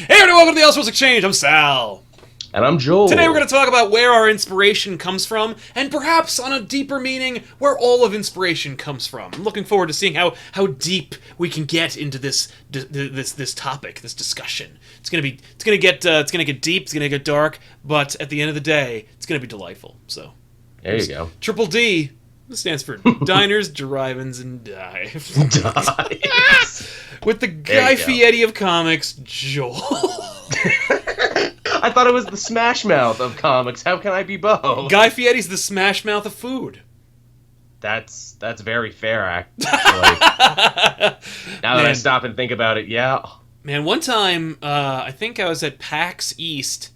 Hey everyone, welcome to the Elseworlds Exchange. I'm Sal. And I'm Joel. Today we're going to talk about where our inspiration comes from, and perhaps on a deeper meaning, where all of inspiration comes from. I'm looking forward to seeing how deep we can get into this topic, this discussion. It's gonna get deep, it's gonna get dark, but at the end of the day, it's gonna be delightful. So there you go. Triple D. This stands for Diners, Drive-Ins, and Dives. With the Guy Fieri of comics, Joel. I thought it was the Smash Mouth of comics. How can I be both? Guy Fieri's the Smash Mouth of food. That's very fair, actually. Now that I stop and think about it, yeah. Man, one time, I think I was at PAX East,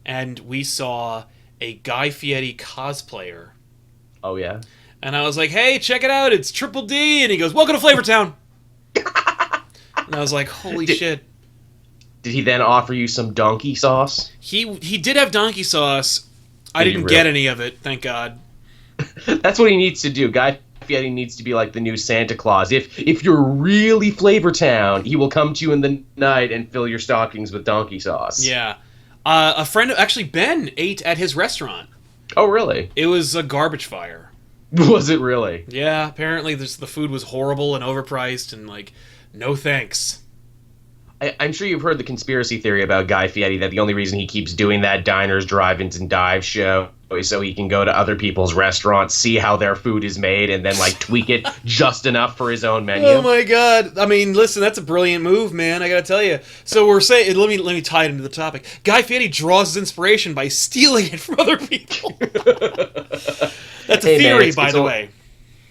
and we saw a Guy Fieri cosplayer. Oh, yeah? And I was like, hey, check it out, it's Triple D! And he goes, welcome to Flavortown! And I was like, holy shit. Did he then offer you some donkey sauce? He did have donkey sauce. I didn't get any of it, thank God. That's what he needs to do. Guy Fieri needs to be like the new Santa Claus. If you're really Flavortown, he will come to you in the night and fill your stockings with donkey sauce. Yeah. A friend, actually Ben, ate at his restaurant. Oh, really? It was a garbage fire. Was it really? Yeah, apparently the food was horrible and overpriced and, like, no thanks. I'm sure you've heard the conspiracy theory about Guy Fieri that the only reason he keeps doing that Diners, Drive-Ins, and Dives show is so he can go to other people's restaurants, see how their food is made, and then, like, tweak it just enough for his own menu. Oh my god. I mean, listen, that's a brilliant move, man. I gotta tell you. So we're saying, let me tie it into the topic. Guy Fieri draws his inspiration by stealing it from other people. That's a theory, by the way.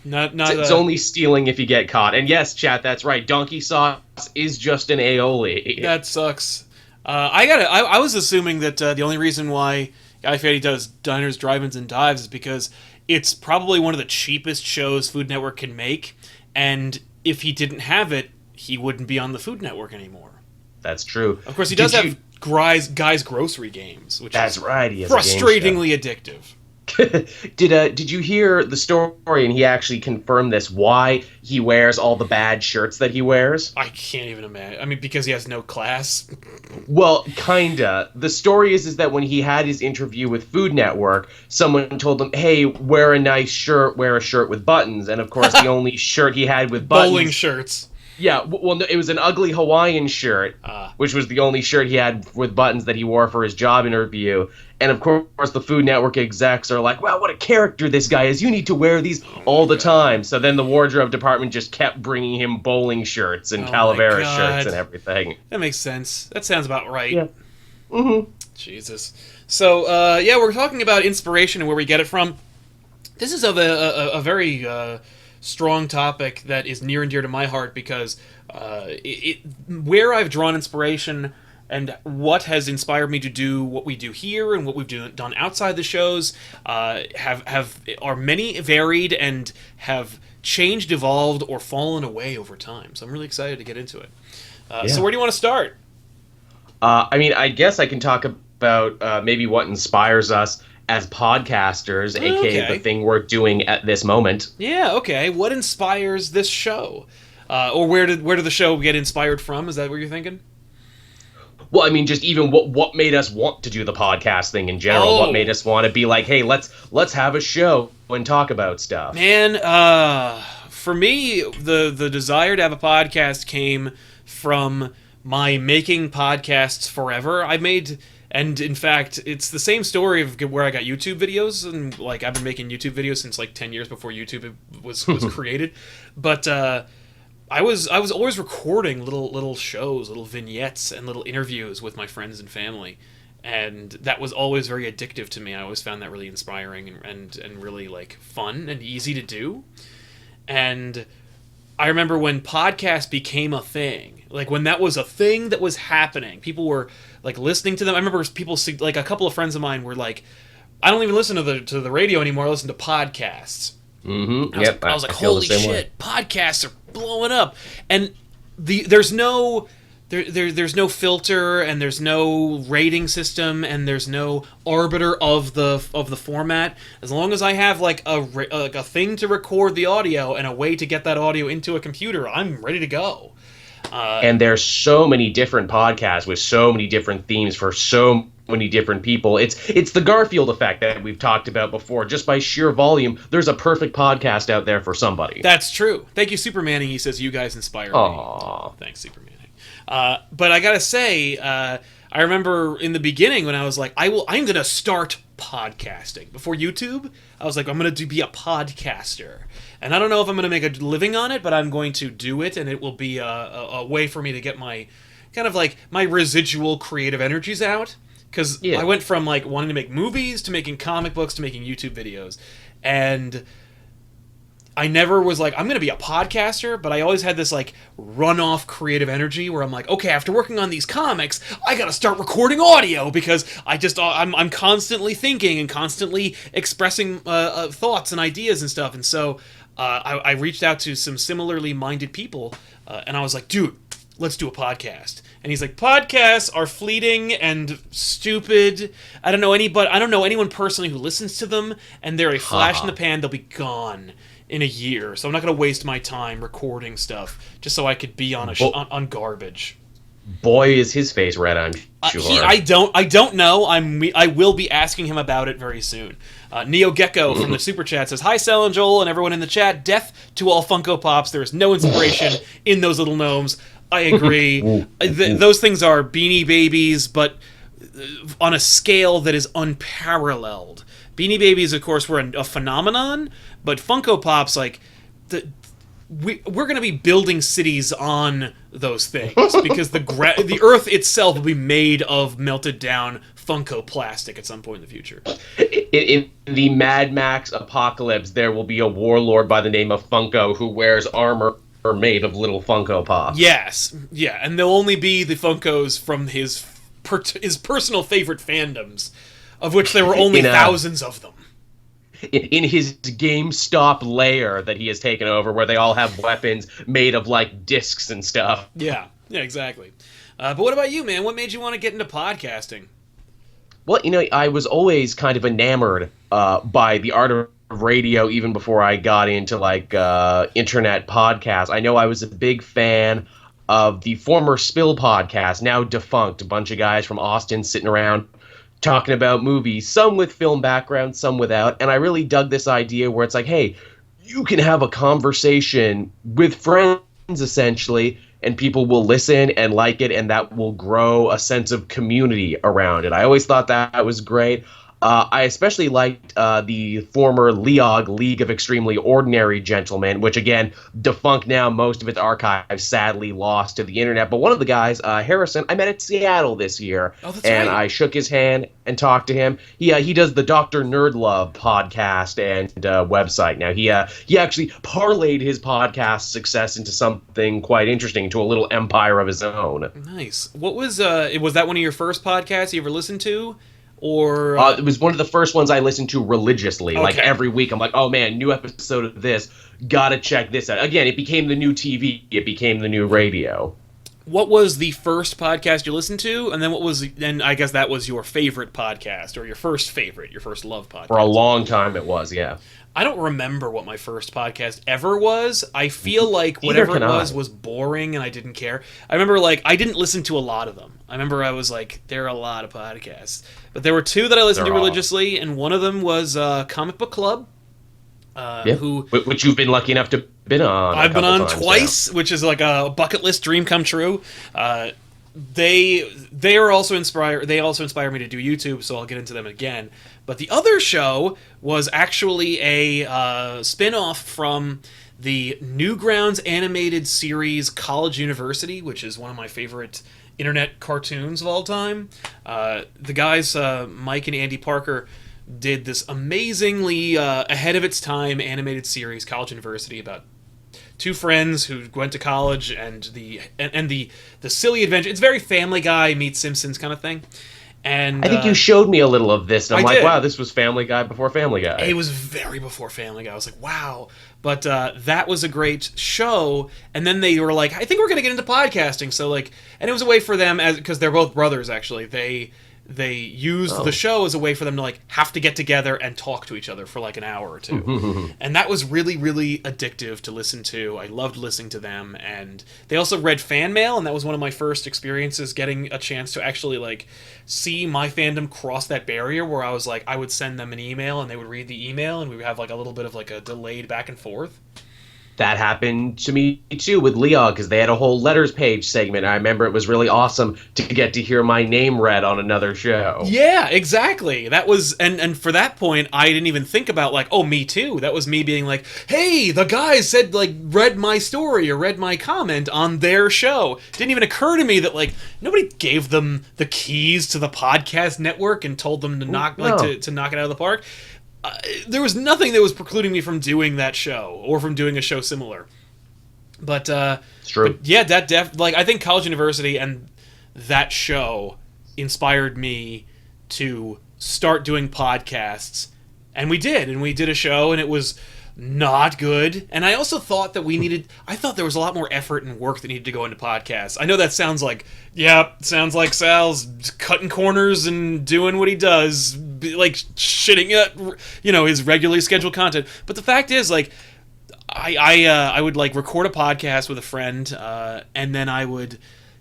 It's only stealing if you get caught. And yes, chat, that's right. Donkey sauce is just an aioli. That sucks. I was assuming that the only reason why Guy Fieri does Diners, Drive-Ins, and Dives is because it's probably one of the cheapest shows Food Network can make, and if he didn't have it, he wouldn't be on the Food Network anymore. That's true. Of course, he does have Guy's Grocery Games, which is right. He has frustratingly addictive. Did you hear the story, and he actually confirmed this, why he wears all the bad shirts that he wears? I can't even imagine. I mean, because he has no class? Well, kinda. The story is that when he had his interview with Food Network, someone told him, hey, wear a nice shirt, wear a shirt with buttons. And of course, the only shirt he had with buttons... Bowling shirts. Yeah, well, no, it was an ugly Hawaiian shirt, which was the only shirt he had with buttons that he wore for his job interview. And of course, the Food Network execs are like, wow, what a character this guy is. You need to wear these all the time. So then the wardrobe department just kept bringing him bowling shirts and Calavera shirts and everything. That makes sense. That sounds about right. Yeah. Mm-hmm. Jesus. So, we're talking about inspiration and where we get it from. This is of a very... strong topic that is near and dear to my heart because where I've drawn inspiration and what has inspired me to do what we do here and what we've done outside the shows are many varied and have changed, evolved, or fallen away over time. So I'm really excited to get into it. So where do you want to start? I mean, I guess I can talk about maybe what inspires us as podcasters, aka the thing we're doing at this moment. Yeah, okay. What inspires this show? Or where did the show get inspired from? Is that what you're thinking? Well, I mean, just even what made us want to do the podcast thing in general. Oh. What made us want to be like, hey, let's have a show and talk about stuff. Man, for me, the desire to have a podcast came from my making podcasts forever. And in fact, it's the same story of where I got YouTube videos, and like I've been making YouTube videos since like 10 years before YouTube was created. But I was always recording little shows, little vignettes, and little interviews with my friends and family, and that was always very addictive to me. I always found that really inspiring and really like fun and easy to do. And I remember when podcasts became a thing, like when that was a thing that was happening, people were like listening to them. I remember people, like a couple of friends of mine were like, I don't even listen to the radio anymore, I listen to podcasts. Mm-hmm. I was like, holy shit, podcasts are blowing up. And there's no filter, and there's no rating system, and there's no arbiter of the format. As long as I have like a thing to record the audio and a way to get that audio into a computer, I'm ready to go. And there's so many different podcasts with so many different themes for so many different people. It's the Garfield effect that we've talked about before. Just by sheer volume, there's a perfect podcast out there for somebody. That's true. Thank you, Supermanning. He says, you guys inspire me. Aww. Thanks, Supermanning. But I gotta say, I remember in the beginning when I was like, I'm gonna start podcasting. Before YouTube, I was like, I'm gonna be a podcaster. And I don't know if I'm gonna make a living on it, but I'm going to do it, and it will be a way for me to get my kind of like my residual creative energies out. Because I went from like wanting to make movies to making comic books to making YouTube videos. And I never was like, I'm going to be a podcaster, but I always had this like run-off creative energy where I'm like, okay, after working on these comics, I got to start recording audio because I'm constantly thinking and constantly expressing thoughts and ideas and stuff. And so I reached out to some similarly minded people and I was like, dude, let's do a podcast. And he's like, podcasts are fleeting and stupid. I don't know anyone personally who listens to them, and they're a flash in the pan. They'll be gone in a year. So I'm not going to waste my time recording stuff just so I could be on on garbage. Boy, is his face red, I'm sure. I don't know. I will be asking him about it very soon. Neo Gecko from the Super Chat says, hi, Sal and Joel and everyone in the chat. Death to all Funko Pops. There is no inspiration in those little gnomes. I agree. Those things are Beanie Babies, but on a scale that is unparalleled. Beanie Babies, of course, were a phenomenon, but Funko Pops, like, we're going to be building cities on those things because the Earth itself will be made of melted down Funko plastic at some point in the future. In the Mad Max apocalypse, there will be a warlord by the name of Funko who wears armor made of little Funko Pops. Yes, yeah, and they'll only be the Funkos from his personal favorite fandoms, of which there were only thousands of them. In his GameStop lair that he has taken over, where they all have weapons made of, like, discs and stuff. Yeah, exactly. But what about you, man? What made you want to get into podcasting? Well, I was always kind of enamored by the art of radio even before I got into like internet podcasts. I know I was a big fan of the former Spill podcast, now defunct. A bunch of guys from Austin sitting around talking about movies, some with film background, some without. And I really dug this idea where it's like, hey, you can have a conversation with friends essentially, and people will listen and like it, and that will grow a sense of community around it. I always thought that was great. I especially liked the former LEOG, League of Extremely Ordinary Gentlemen, which, again, defunct now. Most of its archives sadly lost to the internet. But one of the guys, Harrison, I met at Seattle this year. Oh, that's and right. I shook his hand and talked to him. He does the Dr. Nerdlove podcast and website. Now, he actually parlayed his podcast success into something quite interesting, into a little empire of his own. Nice. What was that one of your first podcasts you ever listened to? Or it was one of the first ones I listened to religiously. Okay. Like every week, I'm like, oh man, new episode of this. Gotta check this out. Again, it became the new TV. It became the new radio. What was the first podcast you listened to, and then I guess that was your favorite podcast, or your first love podcast? For a long time, it was, yeah. I don't remember what my first podcast ever was. I feel like whatever it was boring and I didn't care. I remember, like, I didn't listen to a lot of them. I remember I was like, there are a lot of podcasts. But there were two that I listened to religiously, and one of them was Comic Book Club. Which you've been lucky enough to been on. I've been on twice, which is like a bucket list dream come true. They also inspire me to do YouTube, so I'll get into them again. But the other show was actually a spin-off from the Newgrounds animated series College University, which is one of my favorite internet cartoons of all time. The guys, Mike and Andy Parker, did this amazingly ahead of its time animated series, College University, about two friends who went to college and the silly adventure. It's very Family Guy meets Simpsons kind of thing. And I think you showed me a little of this, and I'm like, did. wow, this was Family Guy before Family Guy. It was very before Family Guy. I was like, wow. But that was a great show. And then they were like, I think we're going to get into podcasting. So, like, and it was a way for them, because they're both brothers, actually. they used the show as a way for them to like have to get together and talk to each other for like an hour or two. And that was really, really addictive to listen to. I loved listening to them. And they also read fan mail, and that was one of my first experiences getting a chance to actually like see my fandom cross that barrier where I was like, I would send them an email and they would read the email and we would have like a little bit of like a delayed back and forth. That happened to me too with Leon, because they had a whole letters page segment. I remember it was really awesome to get to hear my name read on another show. Yeah, exactly. That was, and for that point, I didn't even think about like, oh, me too. That was me being like, hey, the guys said like read my story or read my comment on their show. Didn't even occur to me that like nobody gave them the keys to the podcast network and told them to knock knock it out of the park. There was nothing that was precluding me from doing that show or from doing a show similar. But it's true. But yeah, I think College University and that show inspired me to start doing podcasts, and we did a show, and it was not good. And I also thought that I thought there was a lot more effort and work that needed to go into podcasts. I know that sounds like Sal's cutting corners and doing what he does, like shitting at, his regularly scheduled content. But the fact is, like, I would like record a podcast with a friend, and then I would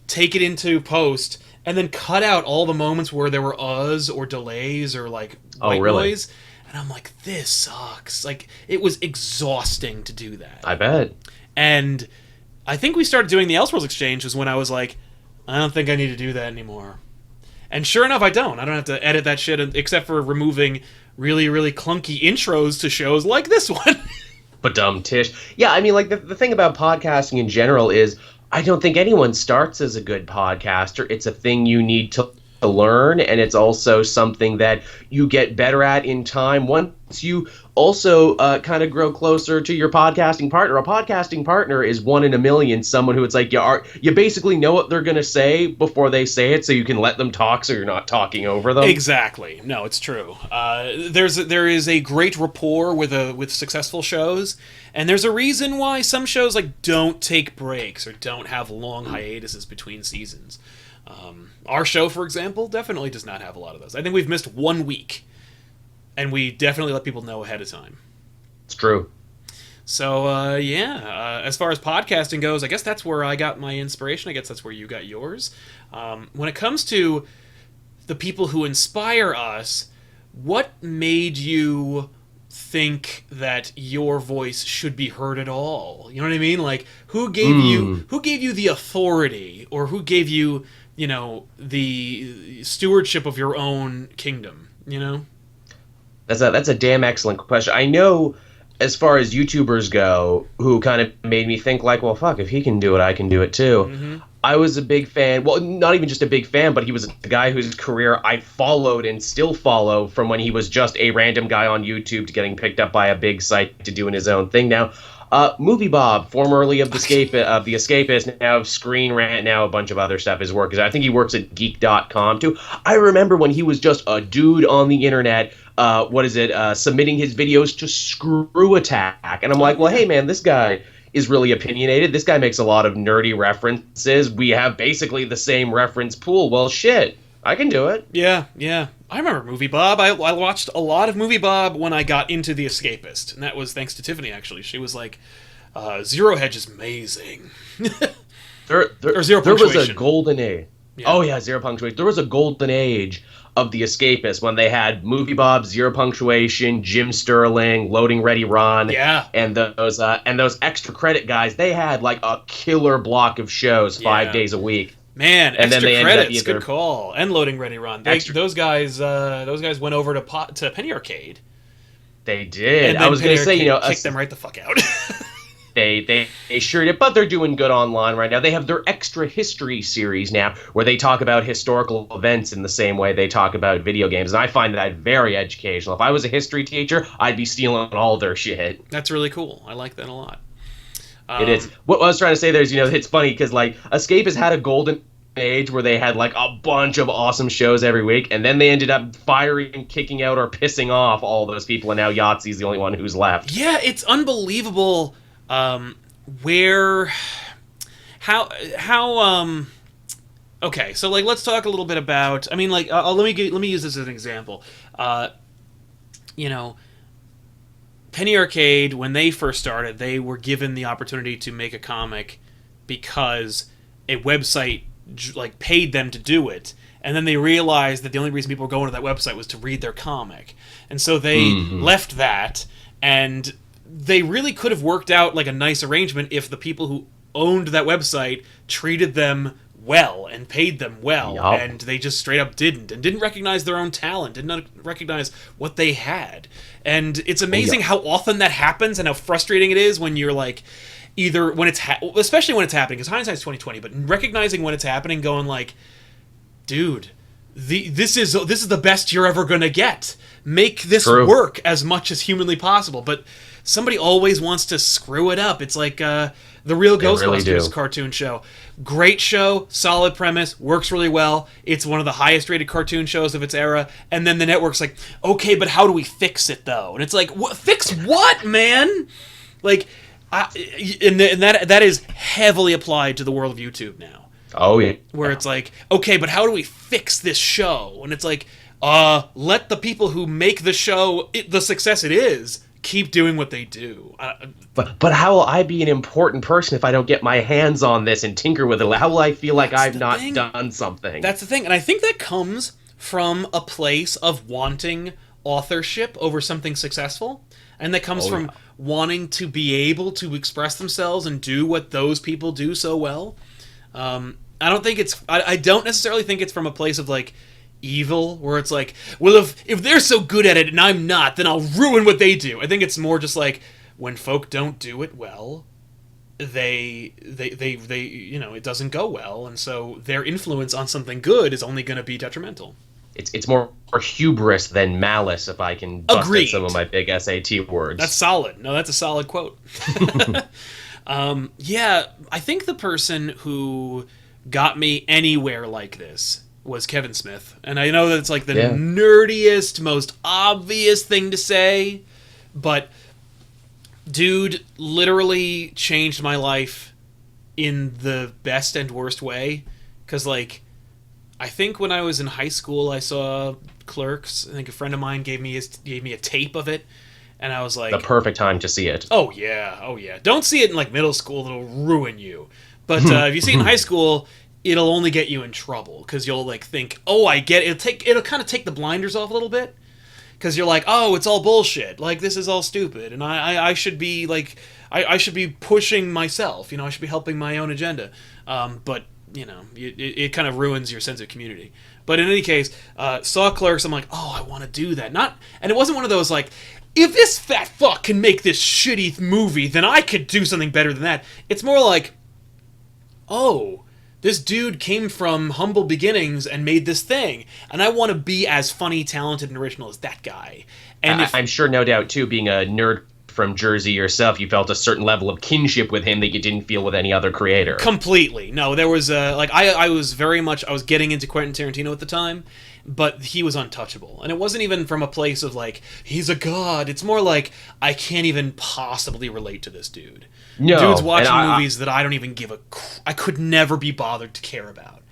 take it into post and then cut out all the moments where there were uhs or delays or like white noise. And I'm like, this sucks. Like, it was exhausting to do that. I bet. And I think we started doing the Elseworlds Exchange was when I was like, I don't think I need to do that anymore. And sure enough, I don't. I don't have to edit that shit except for removing really, really clunky intros to shows like this one. But dumb tish. Yeah, I mean, like, the thing about podcasting in general is I don't think anyone starts as a good podcaster. It's a thing you need to learn, and it's also something that you get better at in time once you also kind of grow closer to your podcasting partner. A podcasting partner is one in a million, someone who it's like you basically know what they're going to say before they say it, so you can let them talk so you're not talking over them. Exactly. No, it's true. There is a great rapport with successful shows, and there's a reason why some shows like don't take breaks or don't have long hiatuses between seasons. Our show, for example, definitely does not have a lot of those. I think we've missed 1 week, and we definitely let people know ahead of time. It's true. So, as far as podcasting goes, I guess that's where I got my inspiration. I guess that's where you got yours. When it comes to the people who inspire us, what made you think that your voice should be heard at all? You know what I mean? Like, who gave you the authority, or who gave you, the stewardship of your own kingdom, That's a damn excellent question. I know, as far as YouTubers go, who kind of made me think like, well, fuck, if he can do it, I can do it too. Mm-hmm. I was a big fan. Well, not even just a big fan, but he was a guy whose career I followed and still follow from when he was just a random guy on YouTube to getting picked up by a big site to doing his own thing now. Movie Bob, formerly of the Escapist, now of Screen Rant, now a bunch of other stuff. His work is, I think he works at geek.com too. I remember when he was just a dude on the internet, submitting his videos to Screw Attack. And I'm like, well, hey man, this guy is really opinionated. This guy makes a lot of nerdy references. We have basically the same reference pool. Well, shit, I can do it. Yeah. I remember Movie Bob. I watched a lot of Movie Bob when I got into The Escapist, and that was thanks to Tiffany, actually. She was like, Zero Hedge is amazing. There Zero Punctuation. There was a golden age. Yeah. Oh, yeah, Zero Punctuation. There was a golden age of The Escapist when they had Movie Bob, Zero Punctuation, Jim Sterling, Loading Ready Ron, and those extra credit guys. They had like a killer block of shows 5 days a week. Man, and extra credits, good call. And Loading Ready Ron. Those guys went over to Penny Arcade. They did. And I was going to say, kicked them right the fuck out. They sure did, but they're doing good online right now. They have their Extra History series now, where they talk about historical events in the same way they talk about video games, and I find that very educational. If I was a history teacher, I'd be stealing all their shit. That's really cool. I like that a lot. It is. What I was trying to say there is, it's funny because like Escape has had a golden age where they had like a bunch of awesome shows every week, and then they ended up firing, kicking out, or pissing off all those people, and now Yahtzee's the only one who's left. Yeah, it's unbelievable. How Okay, so like let's talk a little bit about. I mean, like let me use this as an example. You know, Penny Arcade, when they first started, they were given the opportunity to make a comic because a website like paid them to do it, and then they realized that the only reason people were going to that website was to read their comic, and so they left that, and they really could have worked out like a nice arrangement if the people who owned that website treated them well and paid them well, Yup. and they just straight up didn't recognize their own talent, did not recognize what they had. And it's amazing how often that happens and how frustrating it is when you're like, either when it's especially when it's happening, because hindsight's 2020, but recognizing when it's happening, going like, dude, this is the best you're ever gonna get. Make this work as much as humanly possible. But somebody always wants to screw it up. It's like the real Ghostbusters cartoon show. Great show, solid premise, works really well. It's one of the highest rated cartoon shows of its era. And then the network's like, okay, but how do we fix it though? And it's like, fix what, man? Like, and that is heavily applied to the world of YouTube now. Oh yeah. Where it's like, okay, but how do we fix this show? And it's like, let the people who make the show the success it is keep doing what they do. But how will I be an important person if I don't get my hands on this and tinker with it? How will I feel like I've not done something? That's the thing, and I think that comes from a place of wanting authorship over something successful, and that comes from wanting to be able to express themselves and do what those people do so well. I don't think it's. I don't necessarily think it's from a place of like evil, where it's like, well, if they're so good at it and I'm not, then I'll ruin what they do. I think it's more just like, when folk don't do it well, they it doesn't go well, and so their influence on something good is only going to be detrimental. It's more hubris than malice, if I can bust at some of my big SAT words. That's solid. No, that's a solid quote. Yeah, I think the person who got me anywhere like this was Kevin Smith. And I know that it's like the nerdiest, most obvious thing to say, but dude literally changed my life in the best and worst way. Because, like, I think when I was in high school, I saw Clerks. I think a friend of mine gave me a tape of it, and I was like, the perfect time to see it. Oh yeah. Don't see it in like middle school; it'll ruin you. But if you see it in high school, it'll only get you in trouble, because you'll like think, oh, I get it. It'll kind of take the blinders off a little bit, because you're like, oh, it's all bullshit. Like, this is all stupid, and I should be like, I should be pushing myself. I should be helping my own agenda. But it kind of ruins your sense of community. But in any case, saw Clerks, I'm like, oh, I want to do that. And it wasn't one of those like, if this fat fuck can make this shitty movie, then I could do something better than that. It's more like, oh, this dude came from humble beginnings and made this thing, and I want to be as funny, talented, and original as that guy. And I'm sure, no doubt, too, being a nerd from Jersey yourself, you felt a certain level of kinship with him that you didn't feel with any other creator. Completely. No, there was I was very much, I was getting into Quentin Tarantino at the time, but he was untouchable. And it wasn't even from a place of like, he's a god. It's more like, I can't even possibly relate to this dude. No, Dude's watching movies that I don't even I could never be bothered to care about.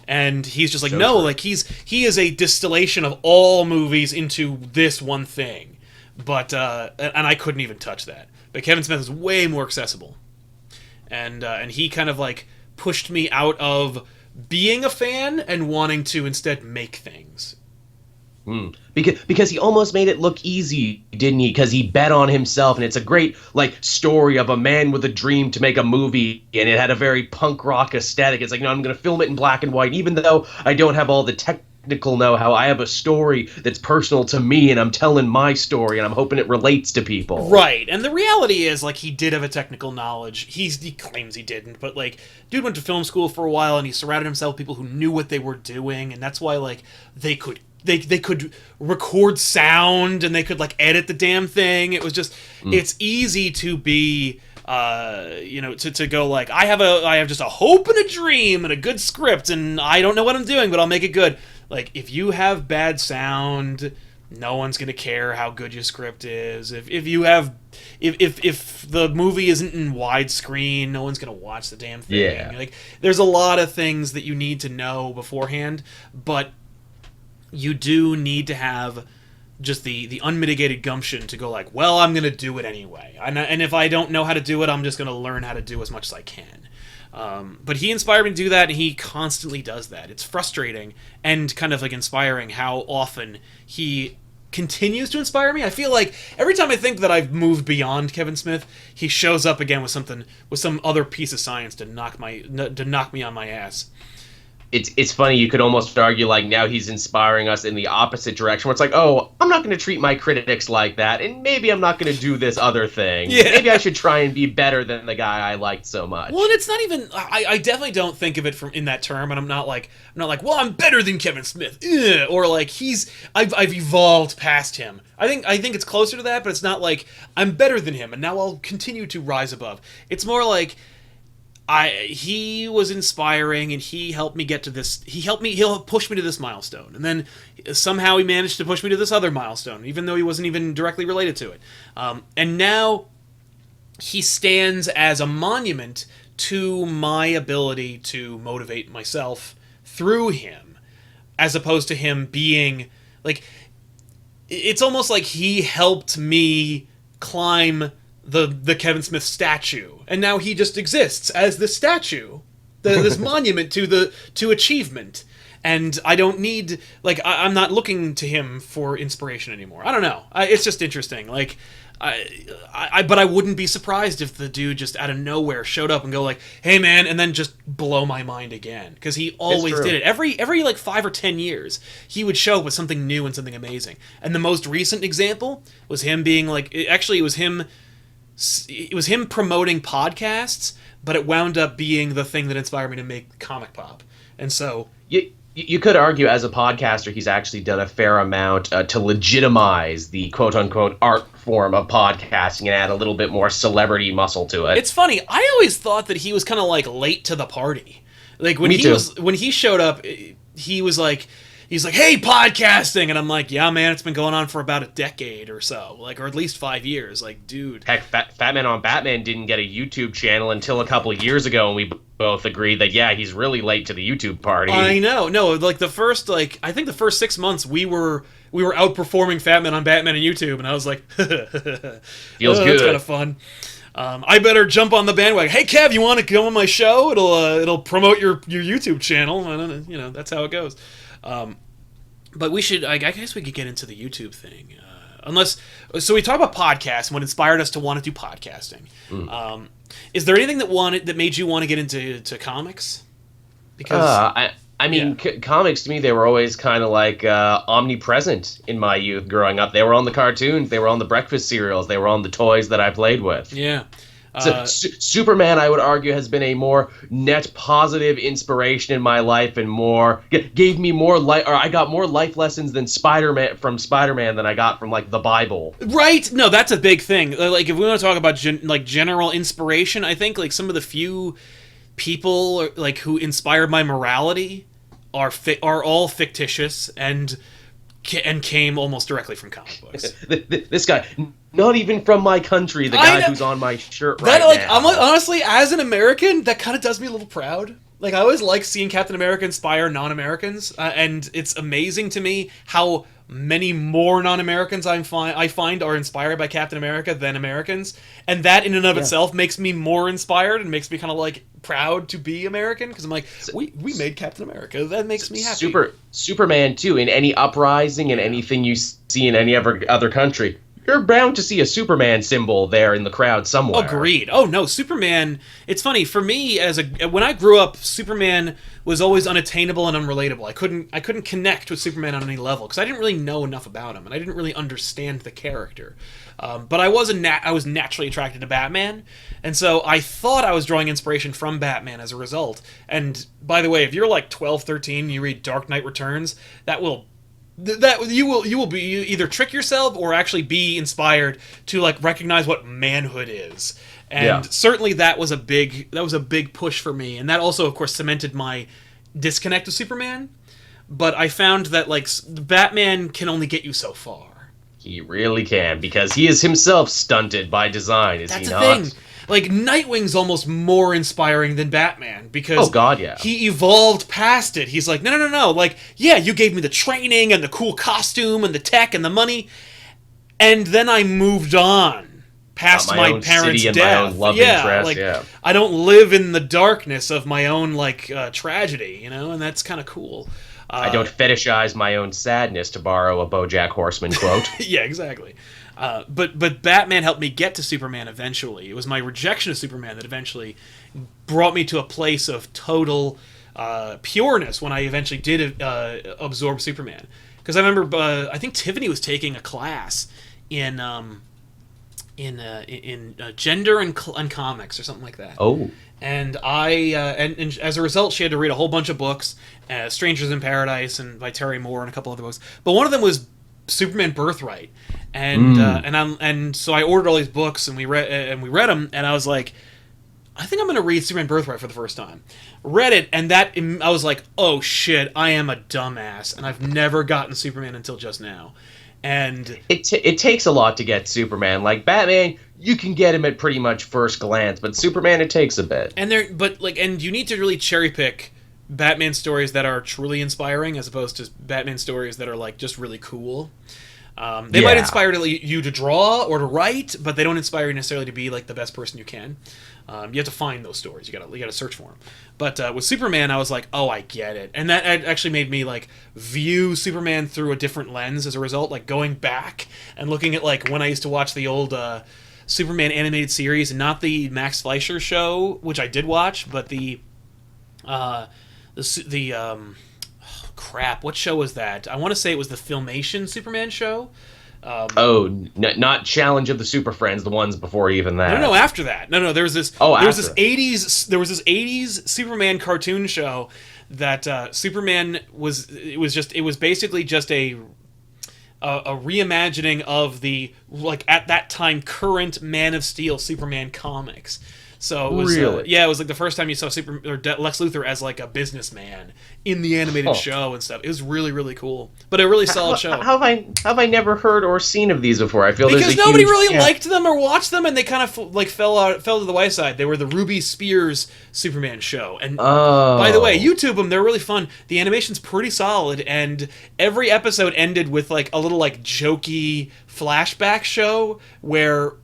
And he's just like, so no, true. Like he is a distillation of all movies into this one thing. But and I couldn't even touch that. But Kevin Smith is way more accessible, and he kind of like pushed me out of being a fan and wanting to instead make things. Because he almost made it look easy, didn't he? Because he bet on himself, and it's a great like story of a man with a dream to make a movie, and it had a very punk rock aesthetic. It's like, no, I'm going to film it in black and white, even though I don't have all the technical know-how. I have a story that's personal to me, and I'm telling my story, and I'm hoping it relates to people. Right, and the reality is, like, he did have a technical knowledge. He claims he didn't, but like, dude went to film school for a while, and he surrounded himself with people who knew what they were doing, and that's why like they could record sound, and they could like edit the damn thing. It was just it's easy to be to go like, I have just a hope and a dream and a good script, and I don't know what I'm doing, but I'll make it good. Like, if you have bad sound, No one's gonna care how good your script is. If you have, if the movie isn't in widescreen, no one's gonna watch the damn thing. Yeah. Like, there's a lot of things that you need to know beforehand, but you do need to have just the unmitigated gumption to go like, well, I'm gonna do it anyway, and if I don't know how to do it, I'm just gonna learn how to do as much as I can. But he inspired me to do that, and he constantly does that. It's frustrating and kind of like inspiring how often he continues to inspire me. I feel like every time I think that I've moved beyond Kevin Smith, he shows up again with some other piece of science to knock me on my ass. It's funny, you could almost argue like now he's inspiring us in the opposite direction, where it's like, oh, I'm not going to treat my critics like that, and maybe I'm not going to do this other thing. Yeah. Maybe I should try and be better than the guy I liked so much. Well, and it's not even. I definitely don't think of it from in that term, and I'm not like, well, I'm better than Kevin Smith, or like I've evolved past him. I think it's closer to that, but it's not like I'm better than him, and now I'll continue to rise above. It's more like, he was inspiring, and he helped me get to this. He'll push me to this milestone, and then somehow he managed to push me to this other milestone, even though he wasn't even directly related to it. And now he stands as a monument to my ability to motivate myself through him, as opposed to him being like. It's almost like he helped me climb the Kevin Smith statue, and now he just exists as this statue, this monument to achievement. And I don't need, like, I'm not looking to him for inspiration anymore. I don't know. It's just interesting. Like, but I wouldn't be surprised if the dude just out of nowhere showed up and go like, "Hey man," and then just blow my mind again, because he always did it. Every like 5 or 10 years, he would show up with something new and something amazing. And the most recent example was him being like, it was him promoting podcasts, but it wound up being the thing that inspired me to make ComicPOP. And so you could argue as a podcaster he's actually done a fair amount to legitimize the quote-unquote art form of podcasting and add a little bit more celebrity muscle to it. It's funny. I always thought that he was kind of like late to the party. Like when he showed up, he's like, "Hey, podcasting," and I'm like, "Yeah, man, it's been going on for about a decade or so, like, or at least 5 years." Like, dude. Heck, Fat Man on Batman didn't get a YouTube channel until a couple of years ago, and we both agreed that, yeah, he's really late to the YouTube party. I know. No, like I think the first 6 months we were outperforming Fat Man on Batman on YouTube, and I was like, feels good. That's kind of fun. I better jump on the bandwagon. Hey, Kev, you want to come on my show? It'll promote your YouTube channel. And, that's how it goes. But we should. I guess we could get into the YouTube thing. So we talk about podcasts and what inspired us to want to do podcasting. Is there anything that made you want to get into comics? Because comics to me, they were always kind of like omnipresent in my youth growing up. They were on the cartoons, they were on the breakfast cereals, they were on the toys that I played with. Yeah. So, Superman, I would argue, has been a more net positive inspiration in my life, and gave me more I got more life lessons than Spider-Man than I got from like the Bible. Right? No, that's a big thing. Like, if we want to talk about general inspiration, I think like some of the few people like who inspired my morality are all fictitious and came almost directly from comic books. This guy, not even from my country, the guy who's on my shirt right now. Honestly, as an American, that kind of does me a little proud. Like, I always like seeing Captain America inspire non-Americans, and it's amazing to me how many more non-Americans I find are inspired by Captain America than Americans, and that in and of itself makes me more inspired and makes me kind of like proud to be American, because I'm like, we made Captain America. That makes me happy. Superman too. In any uprising and anything you see in any other country, you're bound to see a Superman symbol there in the crowd somewhere. Agreed. Oh no, Superman. It's funny for me when I grew up, Superman was always unattainable and unrelatable. I couldn't connect with Superman on any level because I didn't really know enough about him and I didn't really understand the character. But I was naturally attracted to Batman, and so I thought I was drawing inspiration from Batman as a result. And by the way, if you're like 12, 13, you read Dark Knight Returns, you will be either trick yourself or actually be inspired to like recognize what manhood is. And certainly that was a big push for me, and that also of course cemented my disconnect with Superman. but I found that like Batman can only get you so far. He really can, because he is himself stunted by design, is That's he the not? thing. Like, Nightwing's almost more inspiring than Batman, because Oh, God, yeah. he evolved past it. He's like, no. Like, yeah, you gave me the training and the cool costume and the tech and the money, and then I moved on past my own parents' city and death. my own love interest, I don't live in the darkness of my own, like, tragedy, you know? And that's kind of cool. I don't fetishize my own sadness, to borrow a BoJack Horseman quote. Yeah, exactly. But Batman helped me get to Superman eventually. It was my rejection of Superman that eventually brought me to a place of total pureness when I eventually did absorb Superman. Because I remember, I think Tiffany was taking a class in gender and comics or something like that. Oh. And and as a result, she had to read a whole bunch of books, Strangers in Paradise and by Terry Moore and a couple other books. But one of them was Superman Birthright, and so I ordered all these books and we read them, and I was like, I think I'm going to read Superman Birthright for the first time. Read it, and I was like, oh shit, I am a dumbass, and I've never gotten Superman until just now. And it takes a lot to get Superman. Like Batman, you can get him at pretty much first glance, but Superman, it takes a bit. And you need to really cherry pick Batman stories that are truly inspiring, as opposed to Batman stories that are like just really cool. They might inspire you to draw or to write, but they don't inspire you necessarily to be like the best person you can. You have to find those stories. You gotta search for them. But with Superman, I was like, oh, I get it, and that actually made me like view Superman through a different lens. As a result, like going back and looking at like when I used to watch the old Superman animated series, and not the Max Fleischer show, which I did watch, but crap, what show was that? I want to say it was the Filmation Superman show. Not Challenge of the Super Friends, the ones before even that. No, after that. No, there was this. Oh, there was after. this '80s Superman cartoon show that Superman was. It was basically just a reimagining of the, like, at that time, current Man of Steel Superman comics. So it was really? it was like the first time you saw Lex Luthor as like a businessman in the animated show and stuff. It was really, really cool, but a really solid show. How have I never heard or seen of these before? I feel because nobody really liked them or watched them, and they kind of like fell to the wayside. They were the Ruby Spears Superman show, and by the way, YouTube them. They're really fun. The animation's pretty solid, and every episode ended with like a little like jokey flashback show where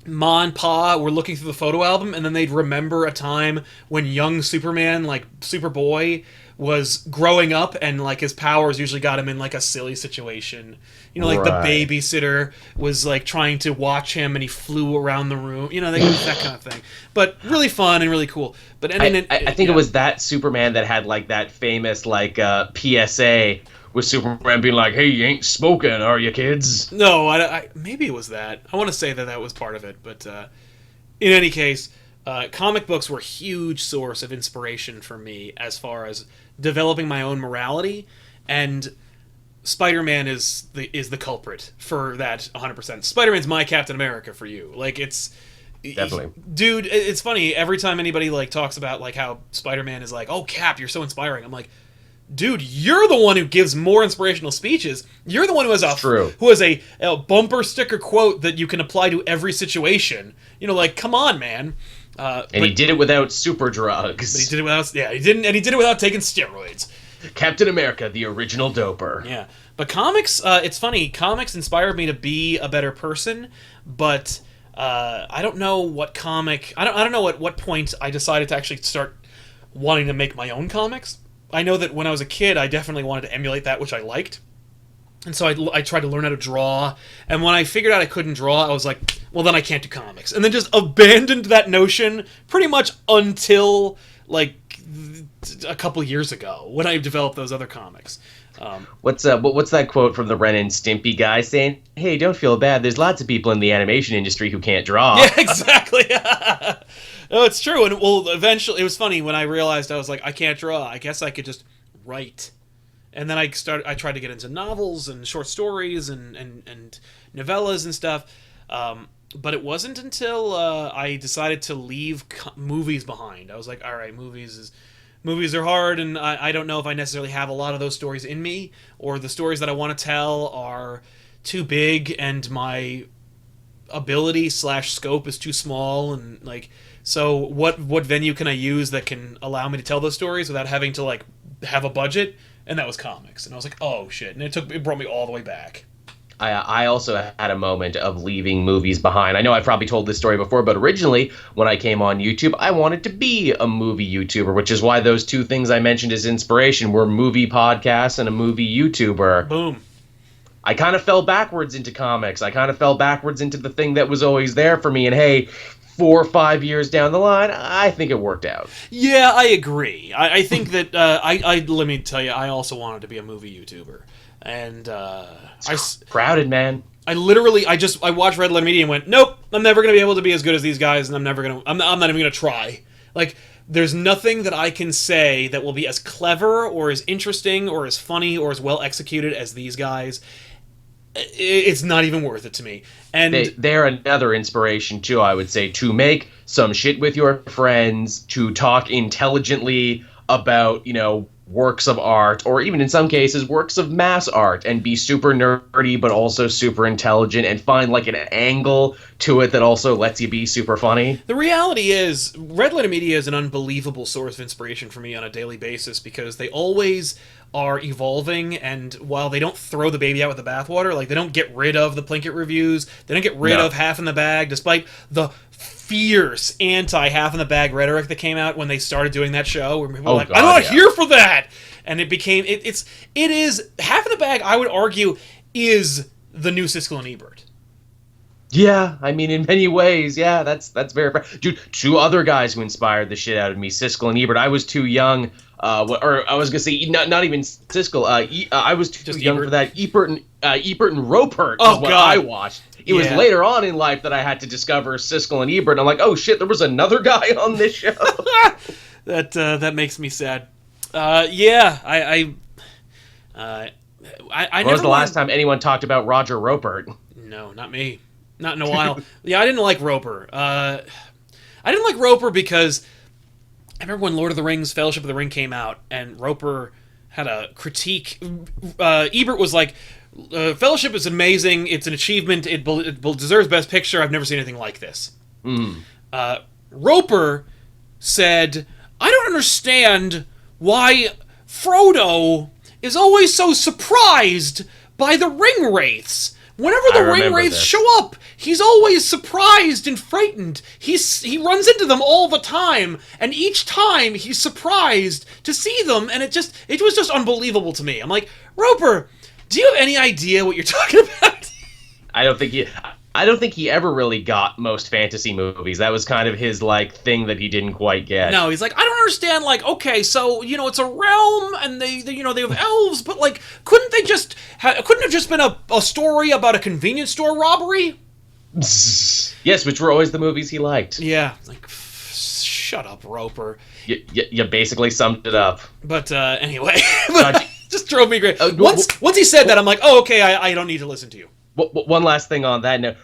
Ma and Pa were looking through the photo album, and then they'd remember a time when young Superman, like Superboy, was growing up, and like his powers usually got him in like a silly situation. You know, like the babysitter was like trying to watch him, and he flew around the room. You know, that kind of thing. But really fun and really cool. But I think it was that Superman that had like that famous like PSA. With Superman being like, hey, you ain't smoking, are you, kids? No, I maybe it was that. I want to say that was part of it, but in any case, comic books were a huge source of inspiration for me as far as developing my own morality, and Spider-Man is the culprit for that 100%. Spider-Man's my Captain America for you. Like, it's... Definitely. Dude, it's funny, every time anybody like talks about like how Spider-Man is like, oh, Cap, you're so inspiring, I'm like, dude, you're the one who gives more inspirational speeches. You're the one who has a bumper sticker quote that you can apply to every situation. You know, like, come on, man. He did it without super drugs. But he did it without, he did it without taking steroids. Captain America, the original doper. Yeah, but comics, it's funny. Comics inspired me to be a better person, but I don't know what comic. I don't know at what point I decided to actually start wanting to make my own comics. I know that when I was a kid, I definitely wanted to emulate that, which I liked. And so I tried to learn how to draw. And when I figured out I couldn't draw, I was like, well, then I can't do comics. And then just abandoned that notion pretty much until, like, a couple years ago when I developed those other comics. What's that quote from the Ren and Stimpy guy saying, hey, don't feel bad. There's lots of people in the animation industry who can't draw. Yeah, exactly. No, it's true. And well, eventually, it was funny when I realized I was like, I can't draw. I guess I could just write. And then I tried to get into novels and short stories and novellas and stuff. But it wasn't until I decided to leave movies behind. I was like, all right, movies movies are hard, and I don't know if I necessarily have a lot of those stories in me, or the stories that I want to tell are too big, and my ability / scope is too small, and like, so what venue can I use that can allow me to tell those stories without having to like have a budget? And that was comics, and I was like, oh shit, and it brought me all the way back. I also had a moment of leaving movies behind. I know I've probably told this story before, but originally, when I came on YouTube, I wanted to be a movie YouTuber, which is why those two things I mentioned as inspiration were movie podcasts and a movie YouTuber. Boom. I kind of fell backwards into comics. I kind of fell backwards into the thing that was always there for me, and hey, 4 or 5 years down the line, I think it worked out. Yeah, I agree. I think that, let me tell you, I also wanted to be a movie YouTuber. And It's crowded, man. I watched Red Letter Media and went, nope, I'm never going to be able to be as good as these guys, and I'm not even going to try. Like, there's nothing that I can say that will be as clever or as interesting or as funny or as well executed as these guys. It's not even worth it to me. And they're another inspiration, too, I would say, to make some shit with your friends, to talk intelligently about, works of art, or even in some cases works of mass art, and be super nerdy but also super intelligent, and find like an angle to it that also lets you be super funny. The reality is, Red Letter Media is an unbelievable source of inspiration for me on a daily basis, because they always are evolving, and while they don't throw the baby out with the bathwater, like they don't get rid of the Plinkett reviews, they don't get rid of Half in the Bag, despite the fierce anti-Half in the Bag rhetoric that came out when they started doing that show, where people were like, I'm not here for that! And it became, it is, Half in the Bag, I would argue, is the new Siskel and Ebert. Yeah, I mean, in many ways, yeah, that's very fair. Dude, two other guys who inspired the shit out of me, Siskel and Ebert. I was too young, or I was gonna say not even Siskel. I was too Just young Ebert. for that. Ebert and Rupert Oh, is what God. I watched. It was later on in life that I had to discover Siskel and Ebert. And I'm like, oh shit, there was another guy on this show. That makes me sad. Yeah, I When was the last time anyone talked about Roger Rupert? No, not me. Not in a while. Yeah, I didn't like Roper. I didn't like Roper because I remember when Lord of the Rings, Fellowship of the Ring came out, and Roper had a critique. Ebert was like, Fellowship is amazing, it's an achievement, it deserves Best Picture, I've never seen anything like this. Roper said, I don't understand why Frodo is always so surprised by the ring wraiths. Whenever the ring wraiths show up, he's always surprised and frightened. He runs into them all the time, and each time he's surprised to see them, and it was just unbelievable to me. I'm like, Roper, do you have any idea what you're talking about? I don't think he ever really got most fantasy movies. That was kind of his like thing that he didn't quite get. No, he's like, I don't understand. Like, okay, so it's a realm, and they have elves, but like, couldn't it have just been a story about a convenience store robbery? Yes, which were always the movies he liked. Yeah, like, shut up, Roper. You basically summed it up. But anyway, just drove me great. Once he said that, I'm like, oh, okay, I don't need to listen to you. One last thing on that note.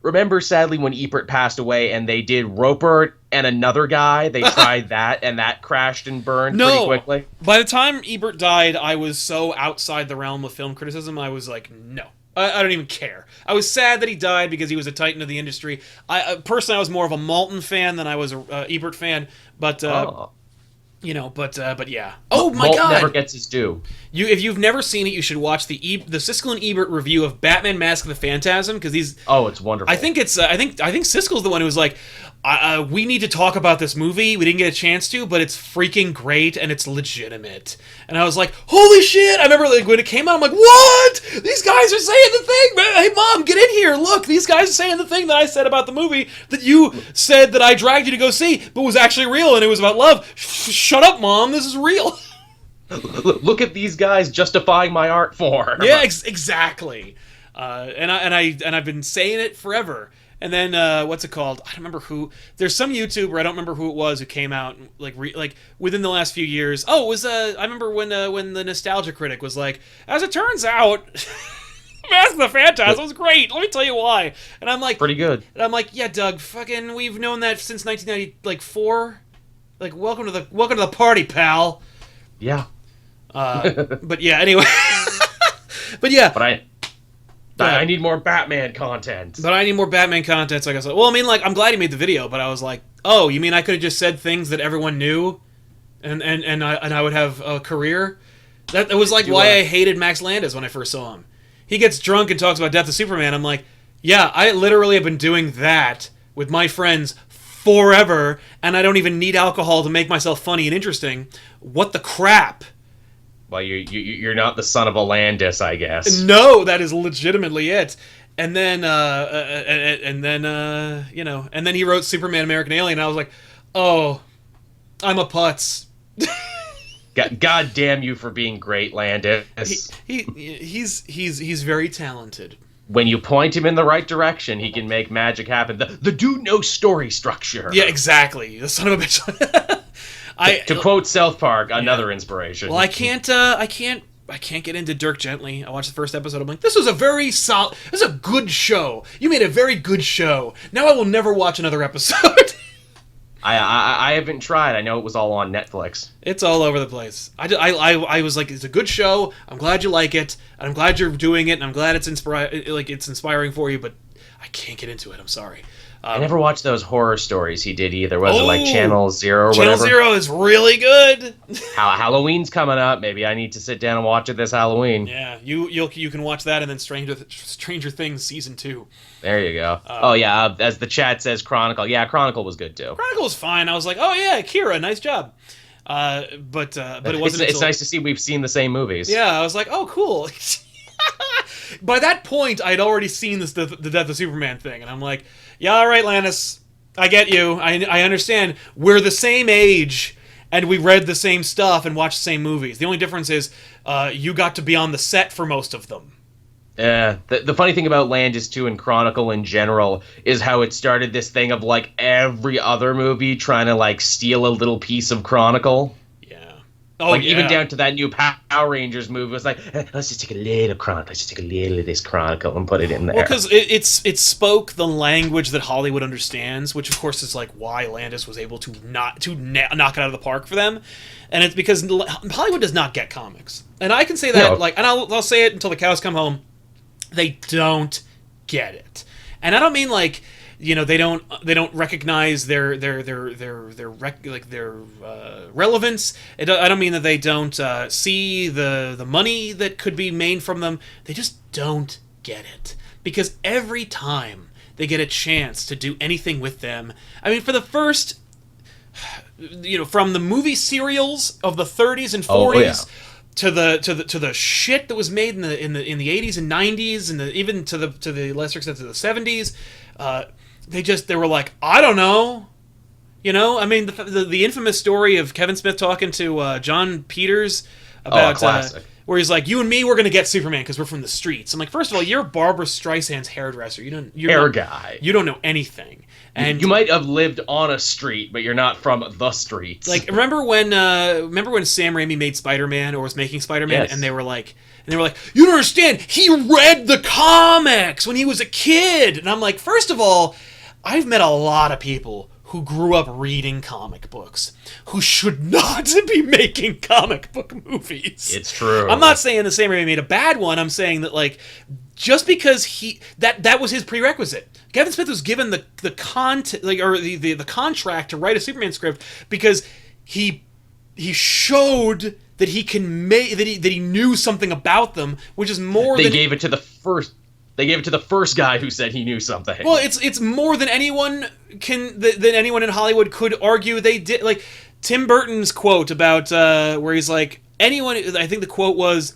Remember, sadly, when Ebert passed away and they did Roper and another guy, they tried that, and that crashed and burned pretty quickly? By the time Ebert died, I was so outside the realm of film criticism, I was like, no. I don't even care. I was sad that he died because he was a titan of the industry. Personally, I was more of a Malton fan than I was a Ebert fan, but... but yeah. Oh my God! Never gets his due. If you've never seen it, you should watch the Siskel and Ebert review of Batman: Mask of the Phantasm, because it's wonderful. I think Siskel's the one who was like, we need to talk about this movie. We didn't get a chance to, but it's freaking great and it's legitimate. And I was like, holy shit! I remember like when it came out, I'm like, what? These guys are saying the thing. Hey mom, get in here. Look, these guys are saying the thing that I said about the movie that you said that I dragged you to go see, but was actually real and it was about love. Shut up, mom. This is real. Look at these guys justifying my art form. Yeah, exactly. And I've been saying it forever. And then what's it called? I don't remember who. There's some YouTuber, I don't remember who it was, who came out like within the last few years. Oh, it was I remember when the Nostalgia Critic was like, as it turns out, Mask of the Phantasm was great. Let me tell you why. And I'm like, pretty good. And I'm like, yeah, Doug, fucking, we've known that since 1994. Like, welcome to the party, pal. Yeah. But yeah, anyway. But yeah. But I need more Batman content. But I need more Batman content, so I guess. Well, I mean, like, I'm glad he made the video, but I was like, oh, you mean I could have just said things that everyone knew, and I would have a career? That was like why I hated Max Landis when I first saw him. He gets drunk and talks about Death of Superman. I'm like, yeah, I literally have been doing that with my friends forever, and I don't even need alcohol to make myself funny and interesting. What the crap? Well, you're not the son of a Landis, I guess. No, that is legitimately it. And then, you know, and then he wrote Superman American Alien, and I was like, oh, I'm a putz. God damn you for being great, Landis. He's very talented. When you point him in the right direction, he can make magic happen. The dude knows story structure. Yeah, exactly. The son of a bitch. To quote South Park, another inspiration. Well, I can't get into Dirk Gently. I watched the first episode. I'm like, this is a good show. You made a very good show. Now I will never watch another episode. I haven't tried. I know it was all on Netflix. It's all over the place. I was like, it's a good show. I'm glad you like it. And I'm glad you're doing it. And I'm glad it's inspiring for you. But I can't get into it. I'm sorry. I never watched those horror stories he did either. Was it like Channel Zero or whatever? Channel Zero is really good. Halloween's coming up. Maybe I need to sit down and watch it this Halloween. Yeah, you can watch that and then Stranger Things Season 2. There you go. As the chat says, Chronicle. Yeah, Chronicle was good too. Chronicle was fine. I was like, oh yeah, Kira, nice job. But it wasn't. It's nice to see we've seen the same movies. Yeah, I was like, oh cool. By that point, I'd already seen the Death of Superman thing, and I'm like, yeah, all right, Lannis, I get you. I understand. We're the same age, and we read the same stuff and watched the same movies. The only difference is you got to be on the set for most of them. The funny thing about Landis, too, and Chronicle in general, is how it started this thing of, like, every other movie trying to, like, steal a little piece of Chronicle. Oh, like, even down to that new Power Rangers movie. It was like, let's just take a little Chronicle. Let's just take a little of this Chronicle and put it in there. Well, because it spoke the language that Hollywood understands, which, of course, is, like, why Landis was able to knock it out of the park for them. And it's because Hollywood does not get comics. And I can say that, and I'll say it until the cows come home. They don't get it. And I don't mean, like, you know, they don't recognize their relevance. I don't mean that they don't see the money that could be made from them. They just don't get it, because every time they get a chance to do anything with them, I mean, for the first, you know, from the movie serials of the 30s and 40s. To the shit that was made in the 80s and 90s, and even to the lesser extent to the 70s, they were like, I don't know, you know. I mean, the infamous story of Kevin Smith talking to John Peters about where he's like, you and me, we're gonna get Superman because we're from the streets. I'm like, first of all, you're Barbara Streisand's hairdresser. You're guy. You don't know anything. And you might have lived on a street, but you're not from the streets. Like, remember when Sam Raimi made Spider-Man, or was making Spider-Man, yes. and they were like, you don't understand, he read the comics when he was a kid. And I'm like, first of all, I've met a lot of people who grew up reading comic books who should not be making comic book movies. It's true. I'm not saying that Sam Raimi made a bad one. I'm saying that, like, just because that was his prerequisite. Kevin Smith was given the contract to write a Superman script because he showed that he can make that he knew something about them, which is more. They gave it to the first guy who said he knew something. Well, it's more than anyone than anyone in Hollywood could argue they did. Like Tim Burton's quote about where he's like, anyone. I think the quote was,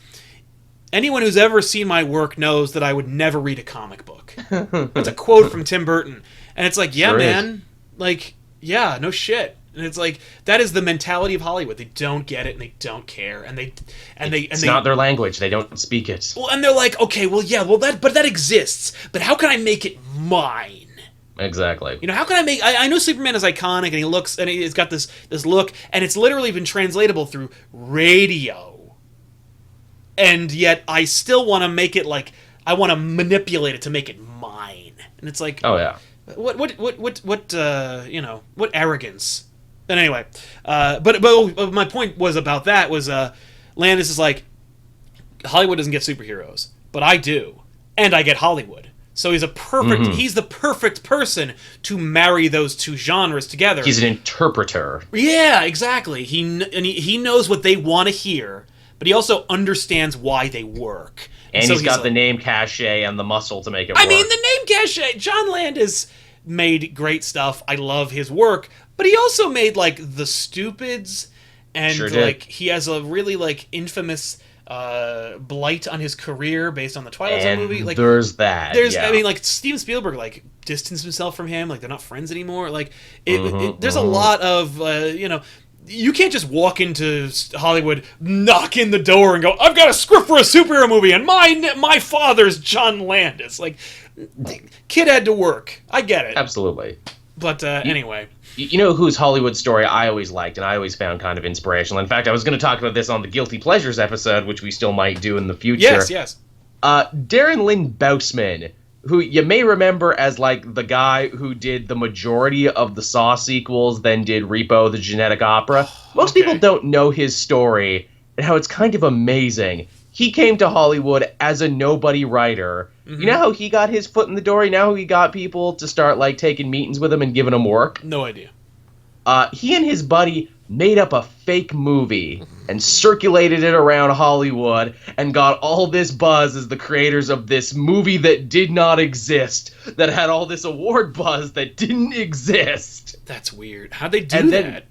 anyone who's ever seen my work knows that I would never read a comic book. That's a quote from Tim Burton. And it's like, yeah, sure man. Is. Like, yeah, no shit. And it's like, that is the mentality of Hollywood. They don't get it and they don't care. It's not their language. They don't speak it. Well, and they're like, okay, well, yeah, well, that exists. But how can I make it mine? Exactly. You know, how can I make... I know Superman is iconic and he looks... And he's got this look. And it's literally been translatable through radio. And yet I still want to make it like... I want to manipulate it to make it mine. And it's like... Oh, yeah. What arrogance And anyway, but my point was about that was Landis is like, Hollywood doesn't get superheroes, but I do, and I get Hollywood. So he's he's the perfect person to marry those two genres together. He's an interpreter. Yeah, exactly. He knows what they want to hear, but he also understands why they work. And so he's got the name cachet and the muscle to make it work. I mean, the name cachet. John Landis made great stuff. I love his work, but he also made like The Stupids, and he has a really like infamous blight on his career based on the Twilight Zone movie. Like, there's that. I mean, like Steven Spielberg like distanced himself from him. Like they're not friends anymore. Like there's a lot of you can't just walk into Hollywood, knock in the door, and go, "I've got a script for a superhero movie, and my father's John Landis." Like, kid had to work. I get it. Absolutely. But anyway. You know whose Hollywood story I always liked and I always found kind of inspirational? In fact, I was going to talk about this on the Guilty Pleasures episode, which we still might do in the future. Yes. Darren Ling Bausman, who you may remember as like the guy who did the majority of the Saw sequels, then did Repo, the Genetic Opera. Most people don't know his story and how it's kind of amazing. He came to Hollywood as a nobody writer. Mm-hmm. You know how he got his foot in the door? You know how he got people to start like taking meetings with him and giving him work? No idea. He and his buddy made up a fake movie and circulated it around Hollywood and got all this buzz as the creators of this movie that did not exist, that had all this award buzz that didn't exist. That's weird. How'd they do that?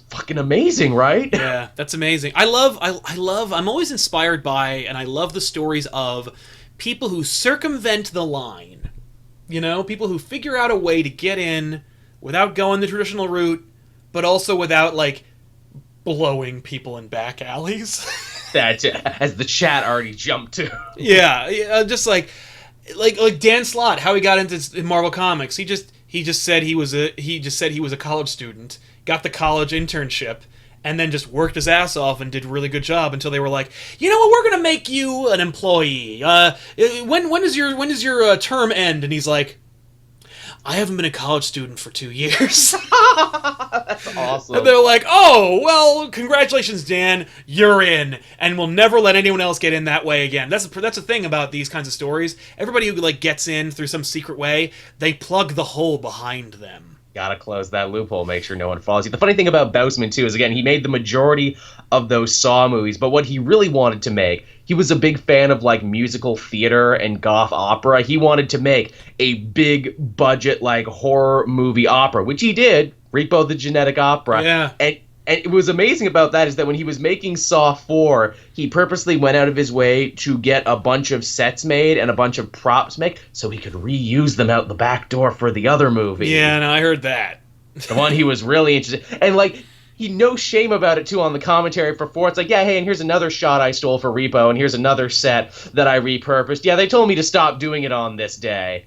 Fucking amazing, right? Yeah, that's amazing. I'm always inspired by, and I love the stories of people who circumvent the line. You know, people who figure out a way to get in without going the traditional route, but also without, like, blowing people in back alleys. That, as the chat already jumped to. Yeah, just like Dan Slott, how he got into Marvel Comics. He just said he was a college student, got the college internship, and then just worked his ass off and did a really good job until they were like, you know what, we're gonna make you an employee. When does your term end? And he's like, I haven't been a college student for 2 years. That's awesome. And they're like, oh, well, congratulations, Dan, you're in, and we'll never let anyone else get in that way again. That's the thing about these kinds of stories. Everybody who like gets in through some secret way, they plug the hole behind them. Gotta close that loophole, make sure no one follows you. The funny thing about Bausman, too, is, again, he made the majority of those Saw movies, but what he really wanted to make, he was a big fan of, like, musical theater and goth opera. He wanted to make a big-budget, like, horror movie opera, which he did, Repo the Genetic Opera. Yeah. And it was amazing about that is that when he was making Saw 4, he purposely went out of his way to get a bunch of sets made and a bunch of props made so he could reuse them out the back door for the other movie. Yeah, no, I heard that. The one he was really interested in. And, like, he no shame about it, too, on the commentary for 4. It's like, yeah, hey, and here's another shot I stole for Repo, and here's another set that I repurposed. Yeah, they told me to stop doing it on this day.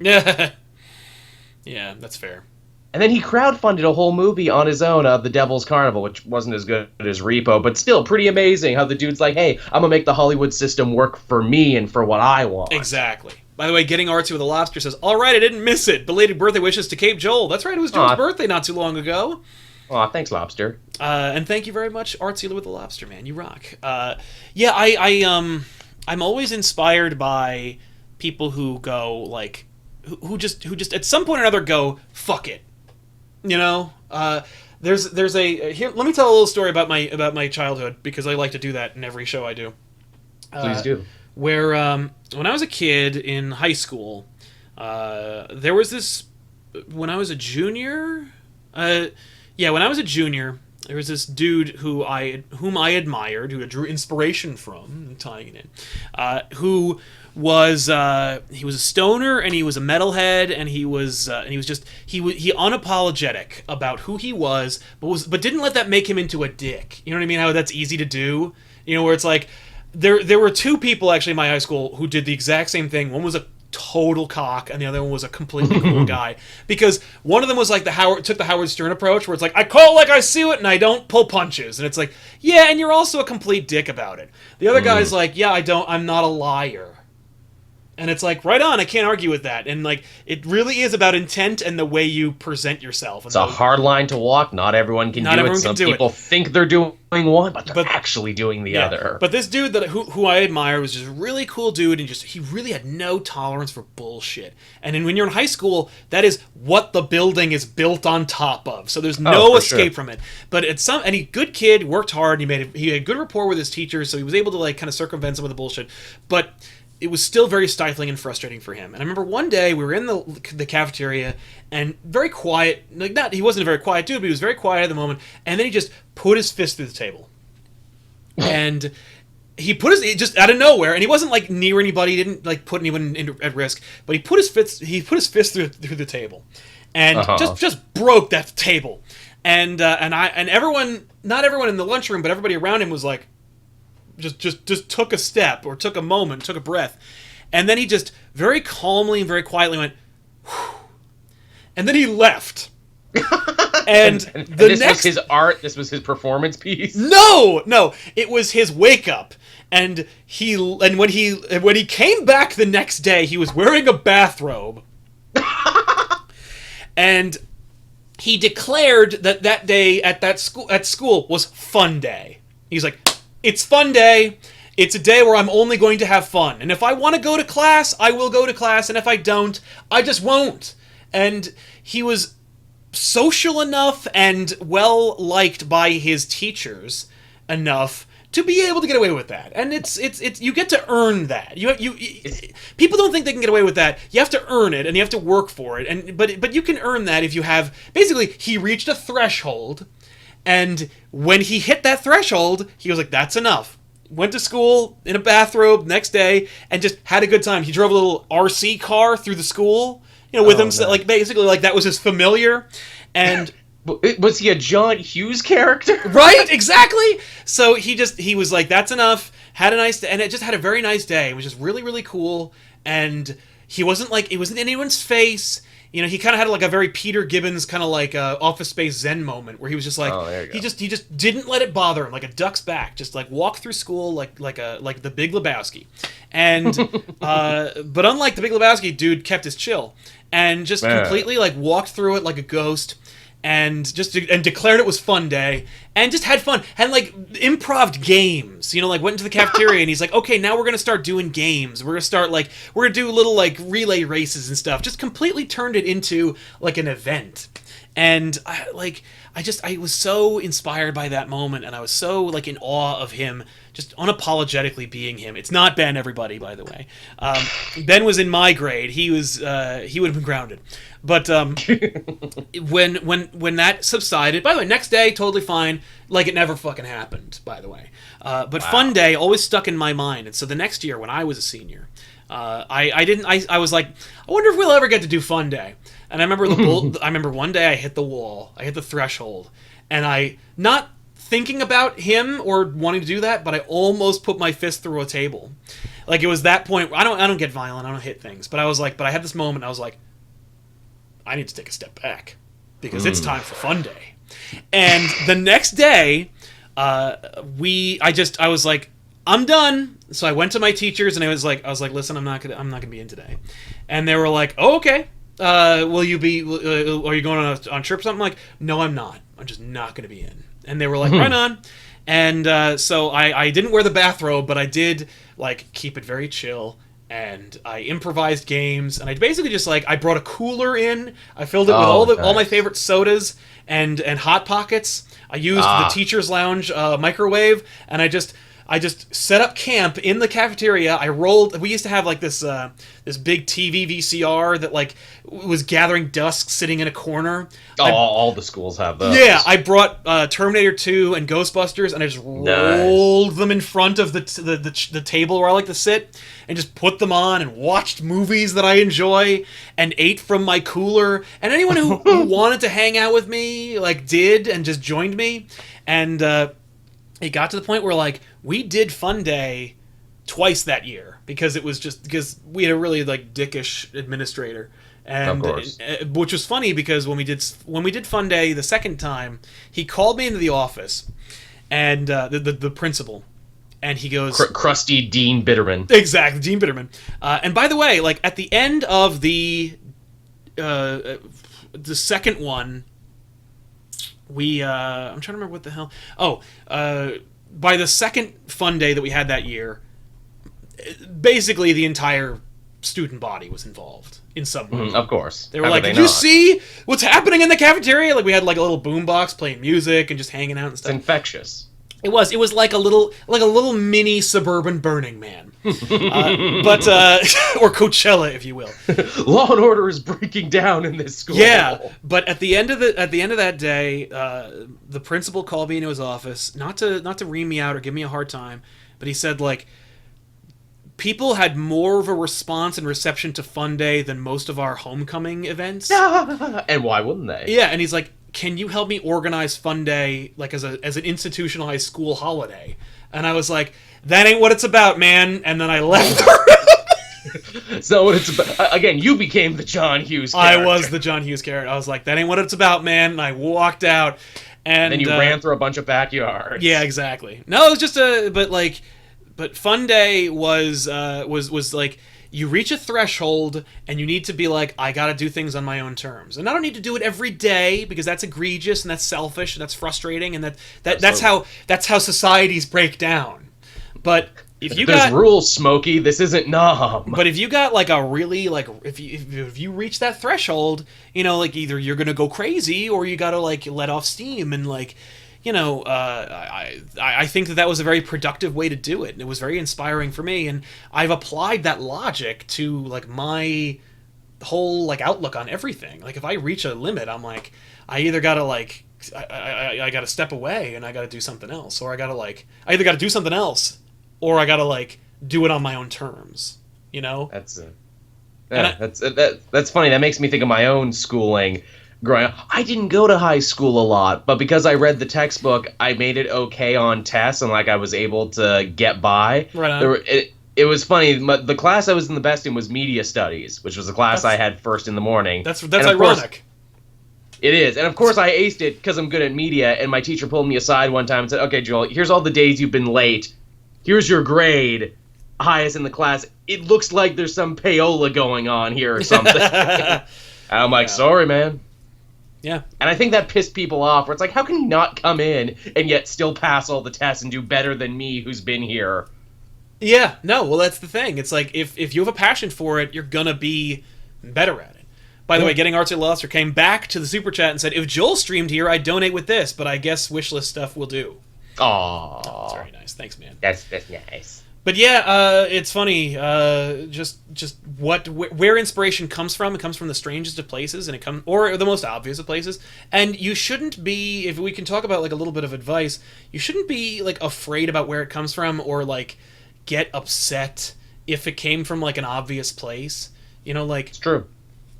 Yeah, that's fair. And then he crowdfunded a whole movie on his own, The Devil's Carnival, which wasn't as good as Repo, but still pretty amazing how the dude's like, hey, I'm going to make the Hollywood system work for me and for what I want. Exactly. By the way, Getting Artsy with a Lobster says, all right, I didn't miss it. Belated birthday wishes to Cape Joel. That's right, it was Joel's birthday not too long ago. Aw, thanks, Lobster. And thank you very much, Artsy with the Lobster, man. You rock. I'm always inspired by people who go, like, who just at some point or another go, fuck it. You know, there's a here. Let me tell a little story about my childhood because I like to do that in every show I do. Please do. Where when I was a kid in high school, there was this. When I was a junior, when I was a junior, there was this dude whom I admired, who I drew inspiration from, tying it in, who was he was a stoner and he was a metalhead and he was unapologetic about who he was, but didn't let that make him into a dick. You know what I mean? How that's easy to do. You know, where it's like there were two people actually in my high school who did the exact same thing. One was a total cock and the other one was a completely cool guy, because one of them was like took the Howard Stern approach where it's like, I call it like I see it and I don't pull punches, and it's like, yeah, and you're also a complete dick about it. The other guy's like, yeah, I'm not a liar. And it's like, right on, I can't argue with that. And like, it really is about intent and the way you present yourself. It's a hard line to walk. Not everyone can do it. Some people think they're doing one, but they're actually doing the other. But this dude who I admire was just a really cool dude, and he really had no tolerance for bullshit. And when you're in high school, that is what the building is built on top of. So there's no escape from it. But good kid, worked hard, he had good rapport with his teachers, so he was able to like kind of circumvent some of the bullshit. But it was still very stifling and frustrating for him. And I remember one day we were in the cafeteria, and very quiet, he wasn't a very quiet dude, but he was very quiet at the moment, and then he just put his fist through the table. And he just out of nowhere, and he wasn't like near anybody, he didn't like put anyone at risk, but he put his fist through the table. And just broke that table. And everyone, not everyone in the lunchroom, but everybody around him was like, just took a step, or took a moment, took a breath, and then he just very calmly and very quietly went, whew, and then he left. And this was his art. This was his performance piece. No, it was his wake up. And when he came back the next day, he was wearing a bathrobe, and he declared that day at school was fun day. He's like, it's fun day. It's a day where I'm only going to have fun. And if I want to go to class, I will go to class. And if I don't, I just won't. And he was social enough and well-liked by his teachers enough to be able to get away with that. And it's you get to earn that. People don't think they can get away with that. You have to earn it, and you have to work for it. But you can earn that if you have... Basically, he reached a threshold... And when he hit that threshold, he was like, that's enough. Went to school in a bathrobe next day and just had a good time. He drove a little RC car through the school, with him. So, like, basically, like, that was his familiar. And was he a John Hughes character? Right, exactly. So he was like, that's enough. Had a nice day, and it just had a very nice day. It was just really, really cool. And he wasn't like, it wasn't in anyone's face. He kind of had like a very Peter Gibbons kind of like Office Space Zen moment where he was just like, he just didn't let it bother him, like a duck's back, just like walk through school like the Big Lebowski, and but unlike the Big Lebowski, dude kept his chill and just completely like walked through it like a ghost. And declared it was fun day, and just had fun, had like improv games, like went into the cafeteria, and he's like, okay, now we're gonna start doing games. We're gonna do little like relay races and stuff. Just completely turned it into like an event, and I was so inspired by that moment, and I was so like in awe of him, just unapologetically being him. It's not Ben, everybody, by the way. Ben was in my grade. He would have been grounded. But when that subsided, by the way, next day, totally fine, like it never fucking happened, by the way. But Fun Day always stuck in my mind, and so the next year, when I was a senior, I was like, I wonder if we'll ever get to do Fun Day. And I remember one day I hit the wall, I hit the threshold, and I, not thinking about him or wanting to do that, but I almost put my fist through a table. Like, it was that point. I don't get violent, I don't hit things, but I had this moment. I was like, I need to take a step back because it's time for Fun Day. And the next day, I was like, I'm done. So I went to my teachers and I was like, listen, I'm not gonna be in today. And they were like, oh, okay. Will you be? Are you going on a trip or something? I'm like, no, I'm not. I'm just not gonna be in. And they were like, right on. And so I didn't wear the bathrobe, but I did like keep it very chill. And I improvised games, and I basically just like, I brought a cooler in, I filled it with all my favorite sodas and Hot Pockets. I used the teacher's lounge microwave, and I just set up camp in the cafeteria. We used to have like this big TV VCR that like was gathering dust sitting in a corner. All the schools have those. Yeah, I brought Terminator 2 and Ghostbusters, and I just rolled them in front of the table where I like to sit, and just put them on and watched movies that I enjoy and ate from my cooler. And anyone who wanted to hang out with me like did and just joined me. And it got to the point where like we did Fun Day twice that year because we had a really like dickish administrator. And which was funny because when we did Fun Day the second time, he called me into the office, and the principal, and he goes, crusty Dean Bitterman. Exactly, Dean Bitterman. And by the way, like at the end of the second one, I'm trying to remember what the hell. By the second fun day that we had that year, basically the entire student body was involved in some way. Of course. They were like, "Did you see what's happening in the cafeteria?" Like we had like a little boombox playing music and just hanging out and stuff. It's infectious. It was like a little mini suburban Burning Man, or Coachella, if you will. Law and order is breaking down in this school. Yeah, but at the end of that day, the principal called me into his office, not to ream me out or give me a hard time, but he said like, people had more of a response and reception to Fun Day than most of our homecoming events. And why wouldn't they? Yeah, and he's like, can you help me organize Fun Day like as an institutionalized school holiday? And I was like, that ain't what it's about, man. And then I left. So what it's about. Again, you became the John Hughes character. I was the John Hughes character. I was like, that ain't what it's about, man. And I walked out. And then you ran through a bunch of backyards. Yeah, exactly. No, it was just but Fun Day was like, you reach a threshold and you need to be like, I gotta do things on my own terms, and I don't need to do it every day because that's egregious and that's selfish and that's frustrating, and that's how societies break down. But if there's rules, Smokey, this isn't Nom. But if you got like a really like if you reach that threshold, you know, like either you're gonna go crazy or you gotta like let off steam and like. You know, I think that was a very productive way to do it, and it was very inspiring for me. And I've applied that logic to like my whole like outlook on everything. Like if I reach a limit, I'm like, I either gotta like I gotta step away and I gotta do something else, or I either gotta do something else, or I gotta like do it on my own terms. You know, that's funny. That makes me think of my own schooling. Growing up, I didn't go to high school a lot, but because I read the textbook, I made it okay on tests, and like I was able to get by. Right on. It was funny. The class I was in the best in was media studies, which was the class I had first in the morning. That's ironic. It is, and of course I aced it because I'm good at media. And my teacher pulled me aside one time and said, "Okay, Joel, here's all the days you've been late. Here's your grade, highest in the class. It looks like there's some payola going on here or something." And I'm like, "Sorry, man." Yeah. And I think that pissed people off, where it's like, how can you not come in and yet still pass all the tests and do better than me who's been here? Yeah, no, well, that's the thing. It's like, if you have a passion for it, you're gonna be better at it. By the way, Getting Artsy Luster came back to the Super Chat and said, if Joel streamed here, I'd donate with this, but I guess wishlist stuff will do. Aww. That's very nice. Thanks, man. That's nice. But yeah, it's funny. Just where inspiration comes from. It comes from the strangest of places, and or the most obvious of places. And you shouldn't be. If we can talk about like a little bit of advice, you shouldn't be like afraid about where it comes from, or like get upset if it came from like an obvious place. You know, like it's true.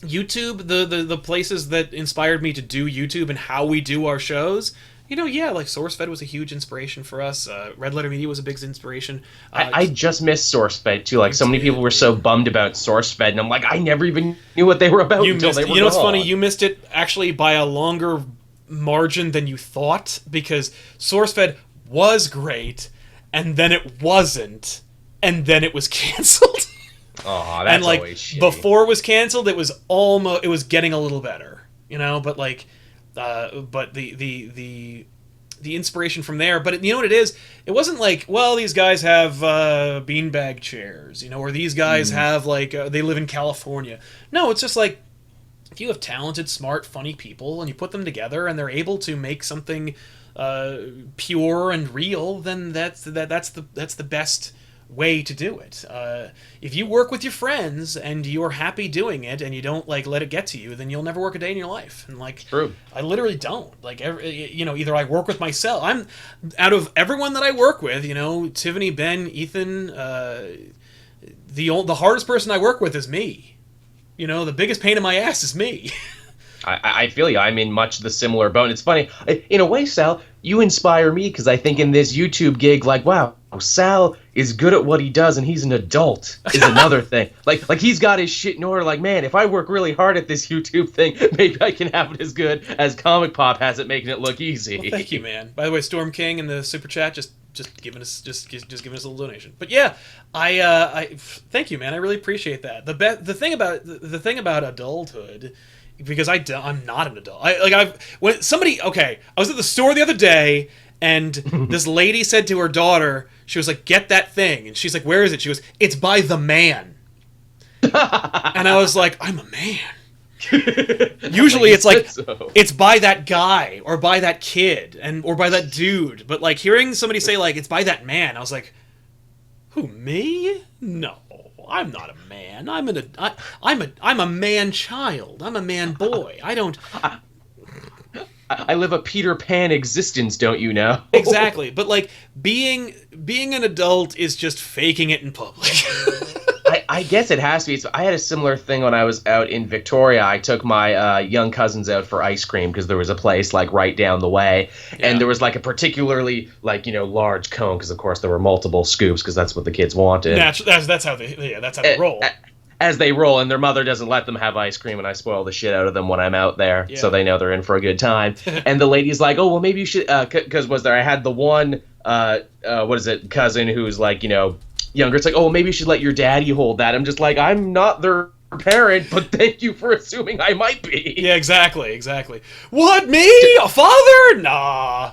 YouTube, the places that inspired me to do YouTube and how we do our shows. You know, yeah, like SourceFed was a huge inspiration for us. Red Letter Media was a big inspiration. I just missed SourceFed, too. Like, so many people were so bummed about SourceFed, and I'm like, I never even knew what they were about until they were gone. You know what's funny? You missed it, actually, by a longer margin than you thought, because SourceFed was great, and then it wasn't, and then it was canceled. Oh, that's and, like, always shitty. Before it was canceled, it was getting a little better, you know, but, like... but the inspiration from there, but you know what it is? It wasn't like, well, these guys have beanbag chairs, you know, or these guys have like they live in California. No, it's just like if you have talented, smart, funny people and you put them together and they're able to make something pure and real, then that's the best way to do it. If you work with your friends and you're happy doing it and you don't like let it get to you, then you'll never work a day in your life. And like, true. I literally don't. Like, either I work with myself. I'm out of everyone that I work with. You know, Tiffany, Ben, Ethan. The hardest person I work with is me. You know, the biggest pain in my ass is me. I feel you. I'm in much the similar boat. It's funny. In a way, Sal, you inspire me because I think in this YouTube gig, like, wow, Sal is good at what he does and he's an adult is another thing. Like he's got his shit in order. Like, man, if I work really hard at this YouTube thing, maybe I can have it as good as ComicPOP has it, making it look easy. Well, thank you, man. By the way, Storm King in the super chat just giving us giving us a little donation. But yeah, I thank you, man. I really appreciate that. The thing about adulthood, because I'm not an adult. I was at the store the other day, and this lady said to her daughter, she was like, "Get that thing," and she's like, "Where is it?" She goes, "It's by the man." And I was like, "I'm a man." Usually it's like it's by that guy or by that kid or by that dude, but like hearing somebody say like it's by that man, I was like, who, me? No, I'm not a man. I'm a man child. I'm a man boy. I live a Peter Pan existence, don't you know? Exactly, but like being an adult is just faking it in public. I guess it has to be. So I had a similar thing when I was out in Victoria. I took my young cousins out for ice cream because there was a place like right down the way, and there was like a particularly large cone because of course there were multiple scoops because that's what the kids wanted. That's how they roll. As they roll, and their mother doesn't let them have ice cream, and I spoil the shit out of them when I'm out there, so they know they're in for a good time. And the lady's like, "Oh well, maybe you should," because I had the one cousin who's like younger. It's like, oh, maybe you should let your daddy hold that. I'm just like, I'm not their parent, but thank you for assuming I might be. Yeah, exactly. What, me? A father? Nah.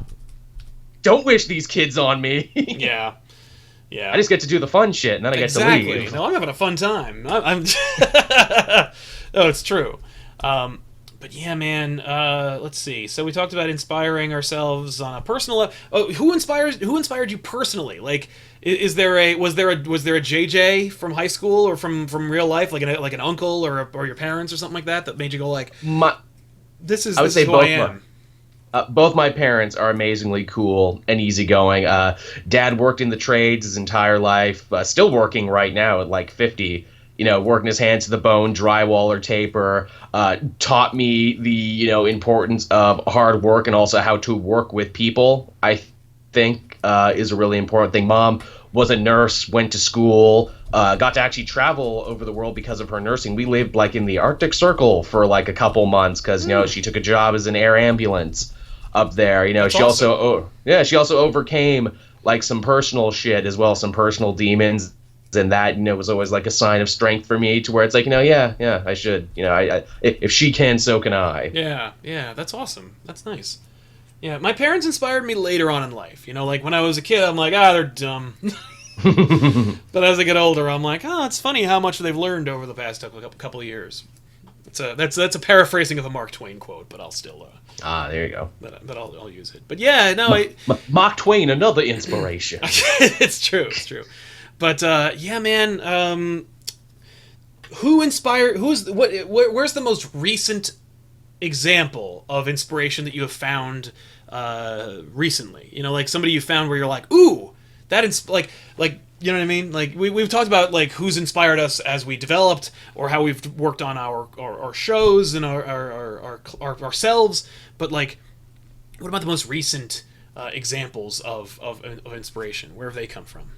Don't wish these kids on me. Yeah. I just get to do the fun shit, and then I get to leave. No, I'm having a fun time. I'm Oh, it's true. But yeah, man. Let's see. So we talked about inspiring ourselves on a personal level. Oh, who inspired you personally? Like, was there a JJ from high school or from real life, like an uncle or your parents or something like that made you go like, this is who I am. Both my parents are amazingly cool and easygoing. Dad worked in the trades his entire life, still working right now at like 50. Working his hands to the bone, drywaller, taper, taught me the, importance of hard work and also how to work with people, I think is a really important thing. Mom was a nurse, went to school, got to actually travel over the world because of her nursing. We lived like in the Arctic Circle for like a couple months because, she took a job as an air ambulance up there. That's she awesome. she also overcame like some personal shit as well, some personal demons. And that was always like a sign of strength for me, to where it's like I should if she can, so can I. Yeah, that's awesome. That's nice. Yeah, my parents inspired me later on in life. Like when I was a kid, I'm like, they're dumb. But as I get older, I'm like, it's funny how much they've learned over the past couple of years. That's a paraphrasing of a Mark Twain quote, but I'll still there you go. But I'll use it. But yeah, no, Mark Twain, another inspiration. It's true. But yeah, man. Where's the most recent example of inspiration that you have found recently? Like somebody you found where you're like, ooh, like you know what I mean? Like we've talked about like who's inspired us as we developed, or how we've worked on our shows and our ourselves. But like, what about the most recent examples of inspiration? Where have they come from?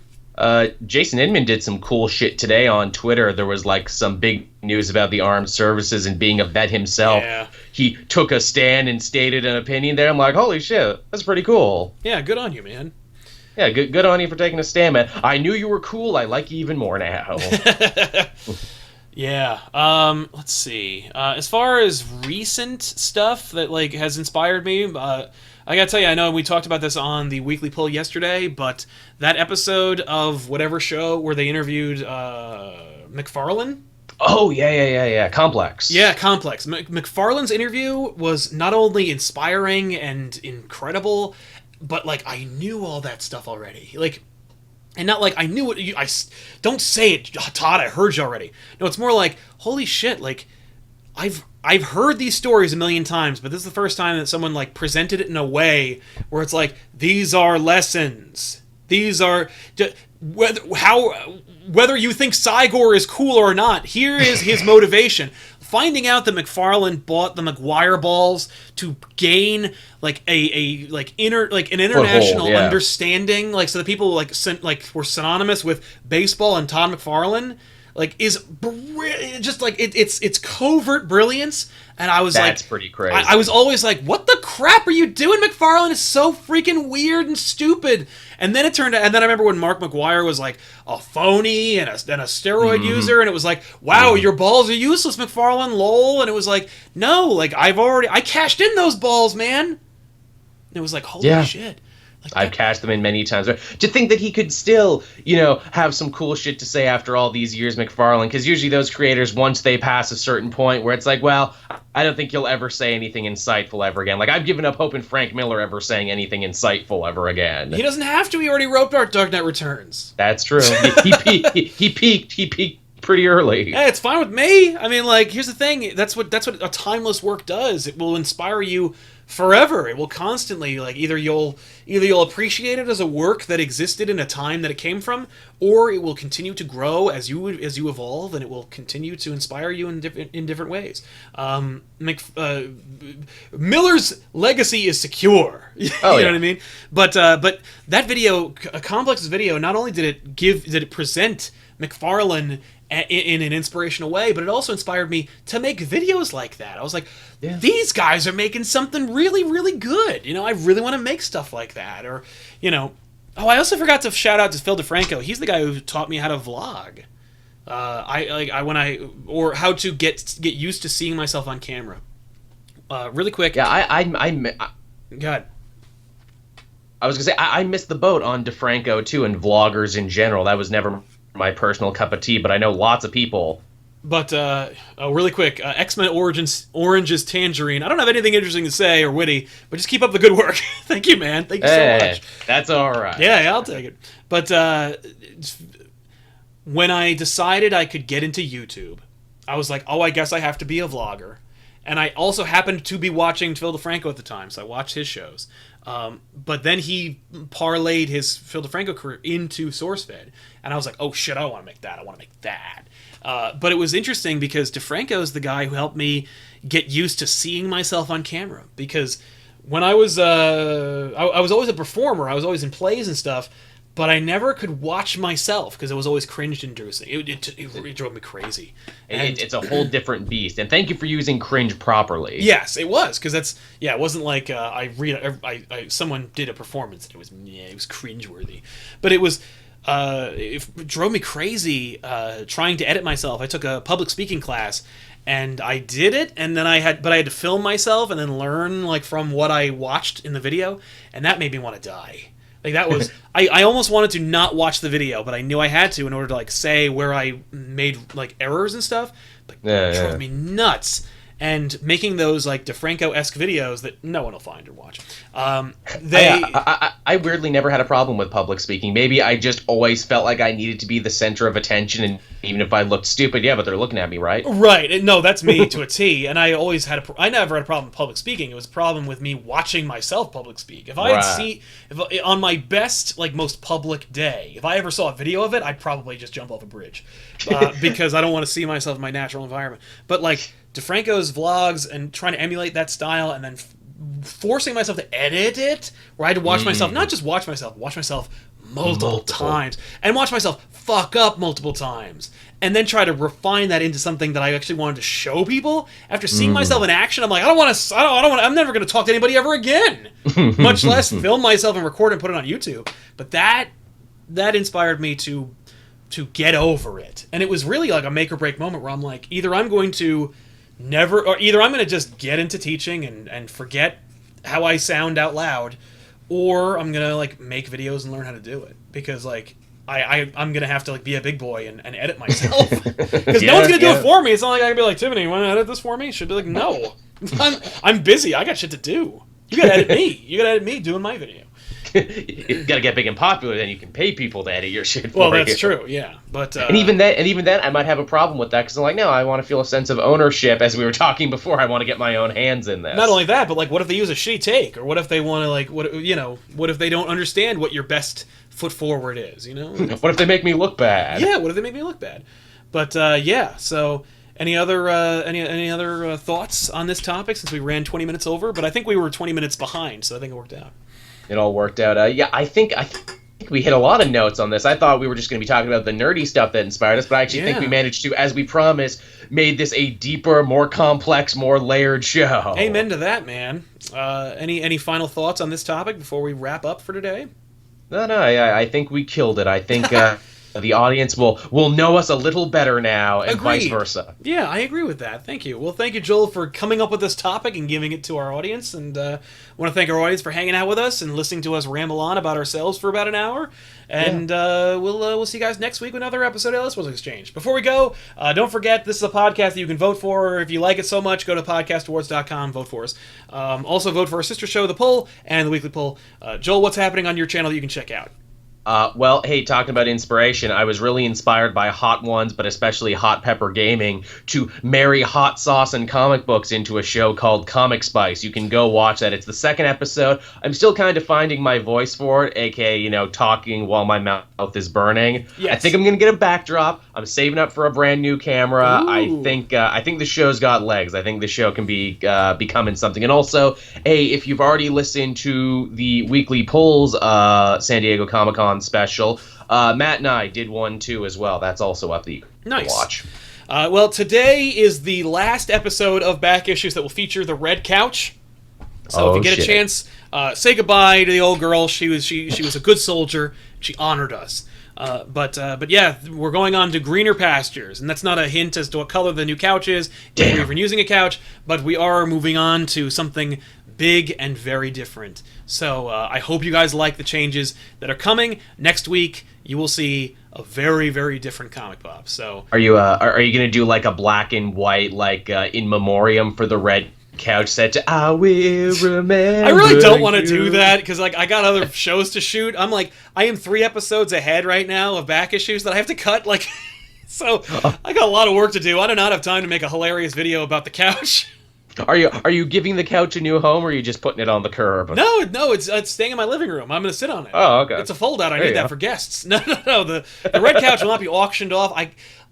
Jason Inman did some cool shit today on Twitter. There was like some big news about the armed services and being a vet himself. Yeah. He took a stand and stated an opinion there. I'm like, holy shit, that's pretty cool. Yeah, good on you, man. Yeah, good on you for taking a stand, man. I knew you were cool. I like you even more now. Yeah. Let's see. As far as recent stuff that like has inspired me, I gotta tell you, I know we talked about this on the Weekly Pull yesterday, but that episode of whatever show where they interviewed McFarlane. Oh, yeah. Complex. Yeah, Complex. McFarlane's interview was not only inspiring and incredible, but like I knew all that stuff already. Like, and not like I knew it. Don't say it, Todd. I heard you already. No, it's more like, holy shit. Like, I've heard these stories a million times, but this is the first time that someone like presented it in a way where it's like, these are lessons. These are whether you think Cygor is cool or not. Here is his motivation. finding out that McFarlane bought the McGuire balls to gain like an international understanding, like so the people were synonymous with baseball and Todd McFarlane, like is just like it's covert brilliance. And I was that's pretty crazy. I was always like, what the crap are you doing, McFarlane? Is so freaking weird and stupid. And then it turned out, and then I remember when Mark McGuire was like a phony and a steroid user, and it was like, wow, your balls are useless, McFarlane, lol. And it was like, no, like I cashed in those balls, man. And it was like, holy shit. Like, I've cashed them in many times. To think that he could still, have some cool shit to say after all these years, McFarlane, because usually those creators, once they pass a certain point where it's like, well, I don't think you'll ever say anything insightful ever again. Like, I've given up hope in Frank Miller ever saying anything insightful ever again. He doesn't have to. He already wrote Dark Knight Returns. That's true. He peaked pretty early. Hey, it's fine with me. I mean, like, here's the thing. That's what a timeless work does. It will inspire you forever. It will constantly, like, either you'll appreciate it as a work that existed in a time that it came from, or it will continue to grow as you evolve, and it will continue to inspire you in different ways. Miller's legacy is secure. You know what I mean? But that video, Complex's video, not only did it present McFarlane in an inspirational way, but it also inspired me to make videos like that. I was like, these guys are making something really, really good. I really want to make stuff like that. Or, I also forgot to shout out to Phil DeFranco. He's the guy who taught me how to vlog. How to get used to seeing myself on camera. Really quick. Yeah, God. I was gonna say I missed the boat on DeFranco too, and vloggers in general. That was never my personal cup of tea, but I know lots of people. But really quick, X-Men Orange's Tangerine. I don't have anything interesting to say or witty, but just keep up the good work. Thank you, man. Thank you so much. That's all right. Yeah, I'll take it. But when I decided I could get into YouTube, I was like, oh, I guess I have to be a vlogger. And I also happened to be watching Phil DeFranco at the time, so I watched his shows. But then he parlayed his Phil DeFranco career into SourceFed, and I was like, oh shit, I don't want to make that. I want to make that. But it was interesting because DeFranco is the guy who helped me get used to seeing myself on camera. Because when I was always a performer, I was always in plays and stuff, but I never could watch myself because it was always cringe-inducing. It drove me crazy. It's a whole different beast. And thank you for using cringe properly. Yes, it was, because it wasn't like someone did a performance and it was cringeworthy, but it drove me crazy trying to edit myself. I took a public speaking class and I did it, and then I had to film myself and then learn like from what I watched in the video, and that made me want to die. Like that was, I almost wanted to not watch the video, but I knew I had to in order to like say where I made like errors and stuff. But it drove me nuts. And making those like DeFranco-esque videos that no one will find or watch. I weirdly never had a problem with public speaking. Maybe I just always felt like I needed to be the center of attention, and even if I looked stupid, but they're looking at me, right? Right. No, that's me to a T. And I always I never had a problem with public speaking. It was a problem with me watching myself public speak. If I had on my best, like most public day, if I ever saw a video of it, I'd probably just jump off a bridge because I don't want to see myself in my natural environment. But like DeFranco's vlogs and trying to emulate that style, and then forcing myself to edit it, where I had to watch myself, not just watch myself multiple times, and watch myself fuck up multiple times, and then try to refine that into something that I actually wanted to show people. After seeing myself in action, I'm like, I'm never going to talk to anybody ever again, much less film myself and record and put it on YouTube. But that inspired me to get over it, and it was really like a make or break moment where I'm like, either I'm going to just get into teaching and forget how I sound out loud, or I'm gonna like make videos and learn how to do it, because like I'm gonna have to like be a big boy and edit myself, because no one's gonna do it for me. It's not like I can be like, Tiffany, you want to edit this for me? She'd be like, no, I'm busy. I got shit to do. You gotta edit me. You gotta edit me doing my video. You gotta get big and popular, then you can pay people to edit your shit for you. Well, that's true, yeah. But and even then, I might have a problem with that, because I'm like, no, I want to feel a sense of ownership. As we were talking before, I want to get my own hands in this. Not only that, but like, what if they use a shitty take, or what if they want to like, what if they don't understand what your best foot forward is? What if they make me look bad? Yeah, what if they make me look bad? But so Any other thoughts on this topic since we ran 20 minutes over? But I think we were 20 minutes behind, so I think it worked out. It all worked out. Yeah, I think we hit a lot of notes on this. I thought we were just going to be talking about the nerdy stuff that inspired us, but I actually think we managed to, as we promised, made this a deeper, more complex, more layered show. Amen to that, man. Any final thoughts on this topic before we wrap up for today? No, I think we killed it. I think the audience will know us a little better now, and vice versa. Yeah, I agree with that. Thank you. Well, thank you, Joel, for coming up with this topic and giving it to our audience. And I want to thank our audience for hanging out with us and listening to us ramble on about ourselves for about an hour. And we'll see you guys next week with another episode of Elseworlds Exchange. Before we go, don't forget, this is a podcast that you can vote for. If you like it so much, go to podcastawards.com, vote for us. Also, vote for our sister show, The Poll, and the Weekly Poll. Joel, what's happening on your channel that you can check out? Well, hey, talking about inspiration, I was really inspired by Hot Ones, but especially Hot Pepper Gaming, to marry hot sauce and comic books into a show called Comic Spice. You can go watch that. It's the second episode. I'm still kind of finding my voice for it, aka, talking while my mouth is burning. Yes. I think I'm going to get a backdrop. I'm saving up for a brand new camera. Ooh. I think the show's got legs. I think the show can be becoming something. And also, hey, if you've already listened to the Weekly Polls San Diego Comic-Con special, Matt and I did one too as well. That's also up the watch. Well, today is the last episode of Back Issues that will feature the Red Couch. So if you get a chance, say goodbye to the old girl. She was a good soldier. She honored us. But yeah, we're going on to greener pastures, and that's not a hint as to what color the new couch is, if we're even using a couch, but we are moving on to something big and very different. So I hope you guys like the changes that are coming. Next week, you will see a very, very different ComicPOP. So are you gonna do like a black and white, like in memoriam for the Red Couch set to I will remember? I really don't want to do that because I got other shows to shoot. I am 3 episodes ahead right now of back issues that I have to cut. So I got a lot of work to do. I do not have time to make a hilarious video about the couch. Are you giving the couch a new home, or are you just putting it on the curb? No, it's staying in my living room. I'm going to sit on it. Oh, okay. It's a fold-out. I need that for guests. No. The Red Couch will not be auctioned off.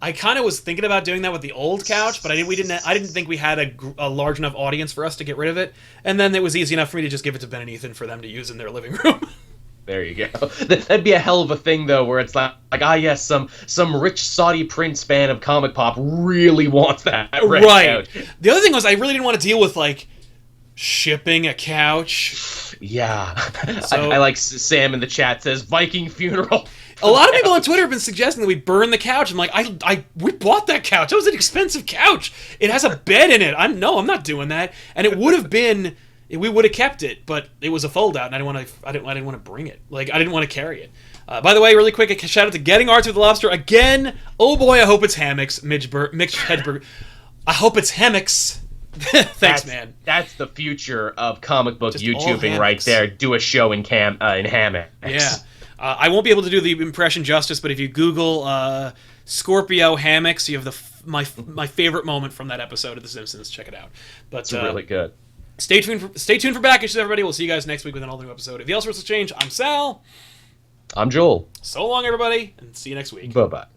I kind of was thinking about doing that with the old couch, but I didn't think we had a large enough audience for us to get rid of it. And then it was easy enough for me to just give it to Ben and Ethan for them to use in their living room. There you go. That'd be a hell of a thing, though, where it's like yes, some rich Saudi prince fan of ComicPOP really wants that Red Couch. The other thing was I really didn't want to deal with shipping a couch. Yeah. So I like Sam in the chat says Viking funeral. A lot of people on Twitter have been suggesting that we burn the couch. I'm like, we bought that couch. That was an expensive couch. It has a bed in it. I'm not doing that. And it would have been. We would have kept it, but it was a fold-out, and I didn't want to bring it. I didn't want to carry it. By the way, really quick, a shout-out to Getting Arts with the Lobster again. Oh boy, I hope it's hammocks, Mitch Hedberg. I hope it's hammocks. Thanks, man. That's the future of comic book just YouTubing right there. Do a show in hammocks. Yeah. I won't be able to do the impression justice, but if you Google Scorpio hammocks, you have my favorite moment from that episode of The Simpsons. Check it out. But it's really good. Stay tuned for back issues, everybody. We'll see you guys next week with another new episode of The Elseworlds Exchange. I'm Sal. I'm Joel. So long, everybody, and see you next week. Bye-bye.